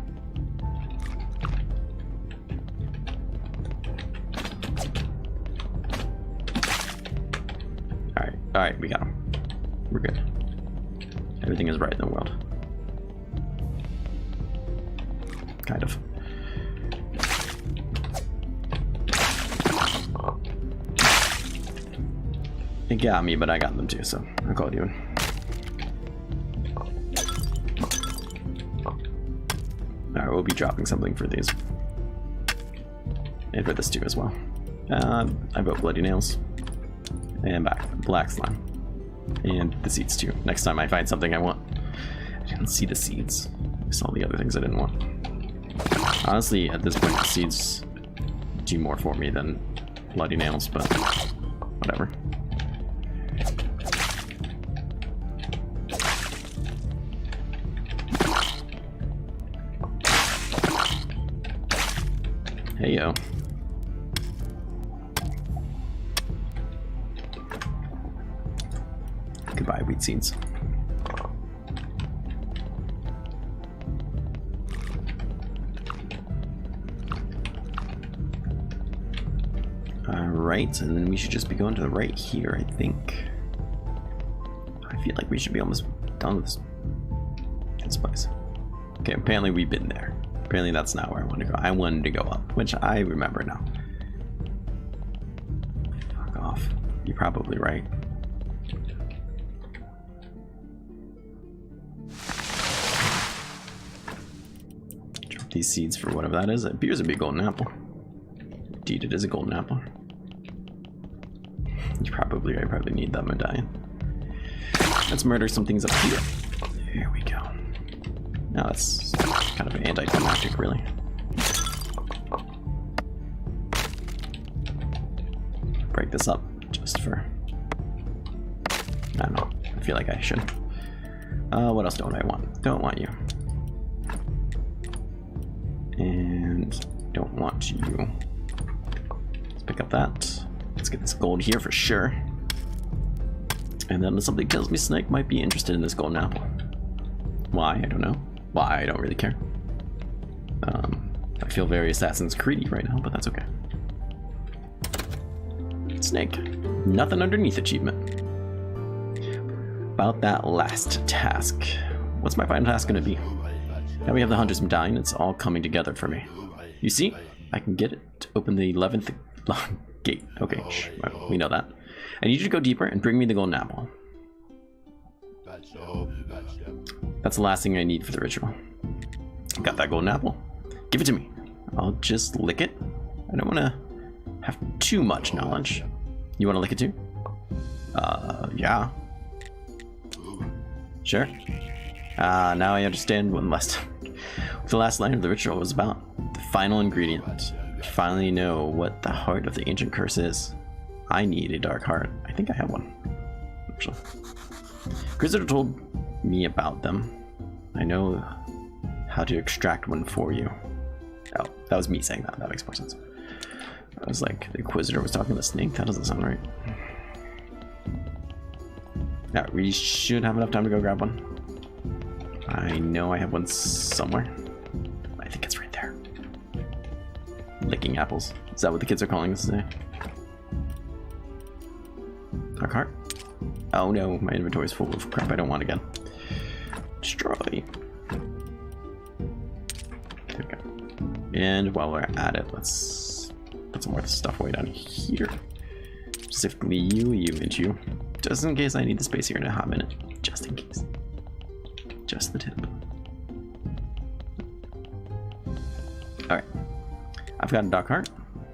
Speaker 1: Alright, we got him. We're good. Everything is right in the world. Kind of. It got me, but I got them too, so I'll call it even. Alright, we'll be dropping something for these. And for this too as well. I vote bloody nails. And black slime. And the seeds too. Next time I find something I want. I didn't see the seeds. I saw the other things I didn't want. Honestly, at this point, the seeds do more for me than bloody nails, but whatever. Hey yo. Goodbye, wheat seeds. Alright, and then we should just be going to the right here, I think. I feel like we should be almost done with this place. Okay, apparently we've been there. Apparently that's not where I want to go. I wanted to go up, which I remember now. Fuck off. You're probably right. Drop these seeds for whatever that is. It appears to be a golden apple. Indeed, it is a golden apple. I probably need that medallion. Let's murder some things up here. There we go. Now that's kind of anticlimactic, really. Break this up just for... I don't know. I feel like I should. What else don't I want? Don't want you. And don't want you. Let's pick up that. Let's get this gold here for sure. And then something tells me Snake might be interested in this golden apple. Why? I don't know. Why? I don't really care. I feel very Assassin's Creed right now, but that's okay. Snake. Nothing underneath achievement. About that last task. What's my final task going to be? Now we have the Hunter's Medallion. It's all coming together for me. You see? I can get it to open the 11th gate. Okay, we know that. I need you to go deeper and bring me the golden apple. That's the last thing I need for the ritual. Got that golden apple. Give it to me. I'll just lick it. I don't want to have too much knowledge. You want to lick it too? Yeah. Sure. Now I understand what the last line of the ritual was about. The final ingredient. I finally know what the heart of the ancient curse is. I need a dark heart. I think I have one, actually. Grizzard told me about them. I know how to extract one for you. Oh, that was me saying that. That makes more sense. I was like, the Inquisitor was talking to the snake. That doesn't sound right. Now, we should have enough time to go grab one. I know I have one somewhere. I think it's right there. Licking apples. Is that what the kids are calling this today? Dark heart? Oh no, my inventory is full of crap I don't want again. Destroy. There we go. And while we're at it, let's put some more stuff way down here. Specifically you, and you. Just in case I need the space here in a hot minute. Just in case. Just the tip. Alright. I've got a dark heart.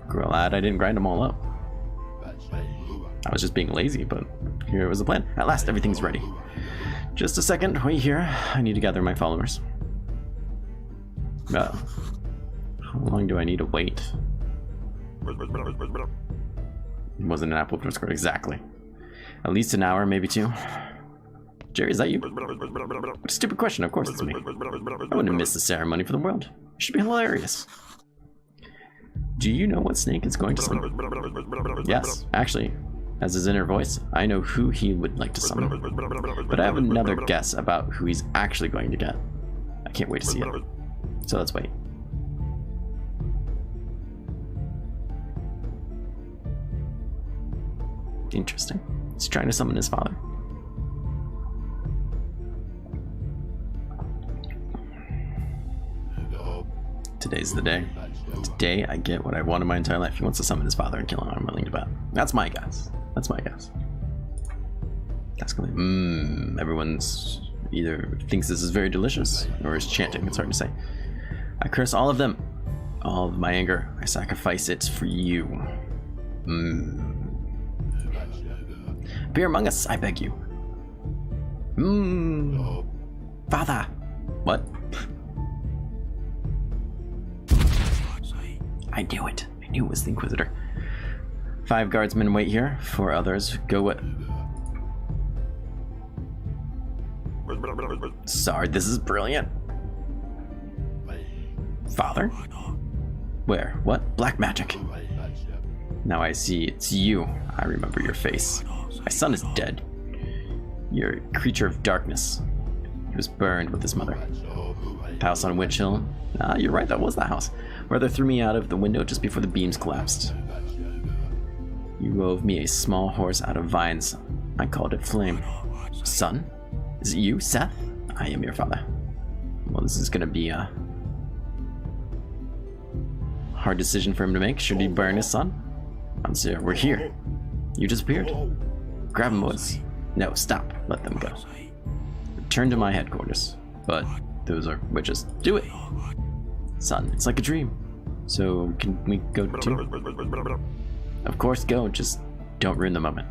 Speaker 1: Glad I didn't grind them all up. I was just being lazy, but here was the plan. At last, everything's ready. Just a second, wait here. I need to gather my followers. How long do I need to wait? It wasn't an apple Discord, exactly. At least an hour, maybe two. Jerry, is that you? What a stupid question, of course it's me. I wouldn't miss the ceremony for the world. It should be hilarious. Do you know what snake is going to summon? Yes, actually, as his inner voice, I know who he would like to summon. But I have another guess about who he's actually going to get. I can't wait to see it. So let's wait. Interesting. He's trying to summon his father. Today's the day. Today I get what I wanted my entire life. He wants to summon his father and kill him. I'm willing to bet. That's my guess. That's my guess. That's going. Everyone's either thinks this is very delicious or is chanting. It's hard to say. I curse all of them. All of my anger. I sacrifice it for you. Appear among us, I beg you. Father. What? I knew it. I knew it was the Inquisitor. 5 guardsmen wait here. 4 others go with. Sorry, this is brilliant. Father? Where? What? Black magic. Now I see it's you. I remember your face. My son is dead. You're a creature of darkness. He was burned with his mother. House on Witch Hill. Ah, you're right, that was the house. Brother threw me out of the window just before the beams collapsed. You wove me a small horse out of vines. I called it Flame. Son? Is it you, Seth? I am your father. Well, this is gonna be a hard decision for him to make. Should he burn his son? Monsieur, we're here. You disappeared. Grab him, boys. No, stop. Let them go. Return to my headquarters. But those are witches. Do it! Son, it's like a dream. So, can we go too? Of course, go. Just don't ruin the moment.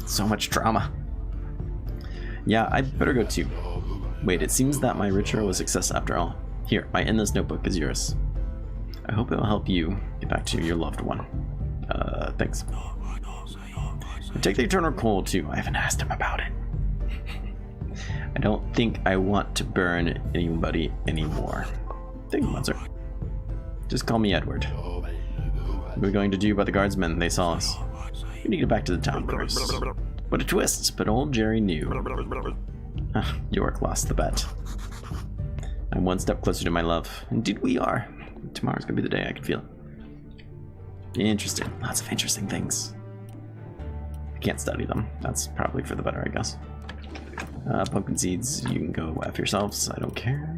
Speaker 1: So much drama. Yeah, I better go too. Wait, it seems that my ritual was a success after all. Here, my endless notebook is yours. I hope it will help you get back to your loved one. Thanks. And take the Eternal Coal too. I haven't asked him about it. I don't think I want to burn anybody anymore. Thank you, Munzer. Just call me Edward. What are we going to do about the guardsmen? They saw us. We need to get back to the town first. What a twist, but old Jerry knew. York lost the bet. I'm one step closer to my love. Indeed we are. Tomorrow's gonna be the day, I can feel it. Interesting. Lots of interesting things. I can't study them. That's probably for the better, I guess. Pumpkin seeds, you can go F yourselves. I don't care.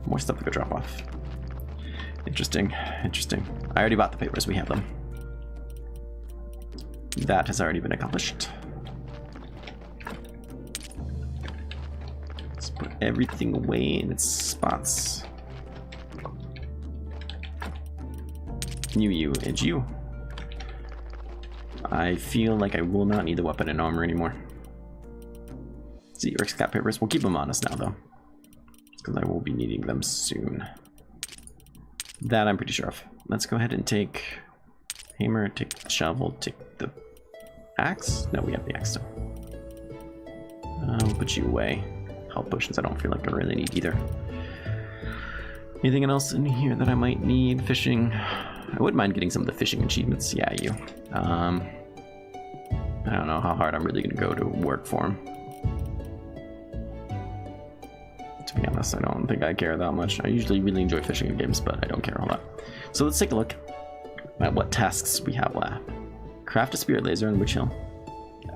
Speaker 1: More stuff I could drop off. Interesting. Interesting. I already bought the papers. We have them. That has already been accomplished. Let's put everything away in its spots. You, and you. I feel like I will not need the weapon and armor anymore. See, Rick's got papers. We'll keep them on us now, though. Because I will be needing them soon. That I'm pretty sure of. Let's go ahead and take hammer, take the shovel, take the axe. No, we have the axe still. We'll put you away. Health potions I don't feel like I really need either. Anything else in here that I might need? Fishing. I wouldn't mind getting some of the fishing achievements. Yeah, you. I don't know how hard I'm really going to go to work for him. To be honest, I don't think I care that much. I usually really enjoy fishing in games, but I don't care a lot. So let's take a look at what tasks we have left. Craft a spirit laser on Witch Hill.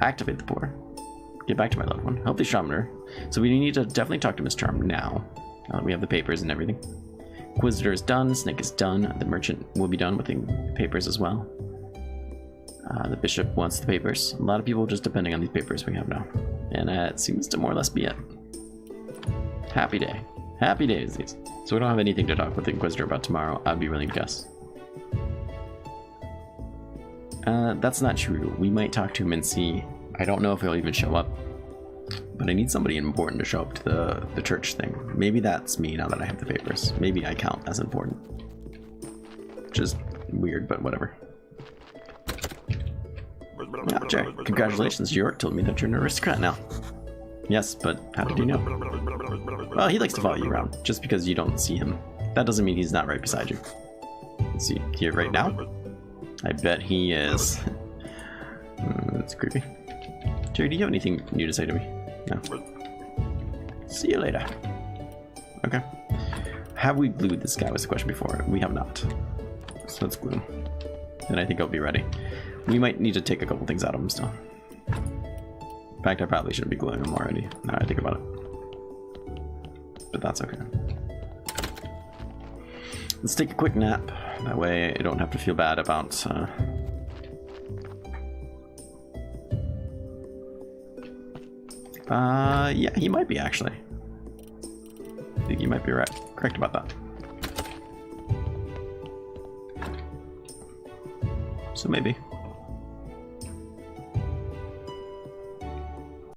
Speaker 1: Activate the pour. Get back to my loved one. Help the Charmer. So we need to definitely talk to Miss Charm now. We have the papers and everything. Inquisitor is done. Snake is done. The merchant will be done with the papers as well. The bishop wants the papers. A lot of people just depending on these papers we have now. And it seems to more or less be it. Happy day. Happy days. So we don't have anything to talk with the Inquisitor about tomorrow, I'd be willing to guess. That's not true. We might talk to him and see. I don't know if he'll even show up. But I need somebody important to show up to the church thing. Maybe that's me now that I have the papers. Maybe I count as important. Which is weird, but whatever. Yeah, Jerry, congratulations. York told me that you're an aristocrat now. Yes, but how did you know? Well, he likes to follow you around, just because you don't see him that doesn't mean he's not right beside you. Is he here right now? I bet he is. That's creepy. Jerry, do you have anything new to say to me? No. See you later. Okay. Have we glued this guy was the question before? We have not. So let's glue him. And I think I'll be ready. We might need to take a couple things out of him still. In fact, I probably shouldn't be gluing him already. Now I think about it. But that's okay. Let's take a quick nap. That way I don't have to feel bad about... yeah, he might be actually. I think you might be right. Correct about that. So maybe.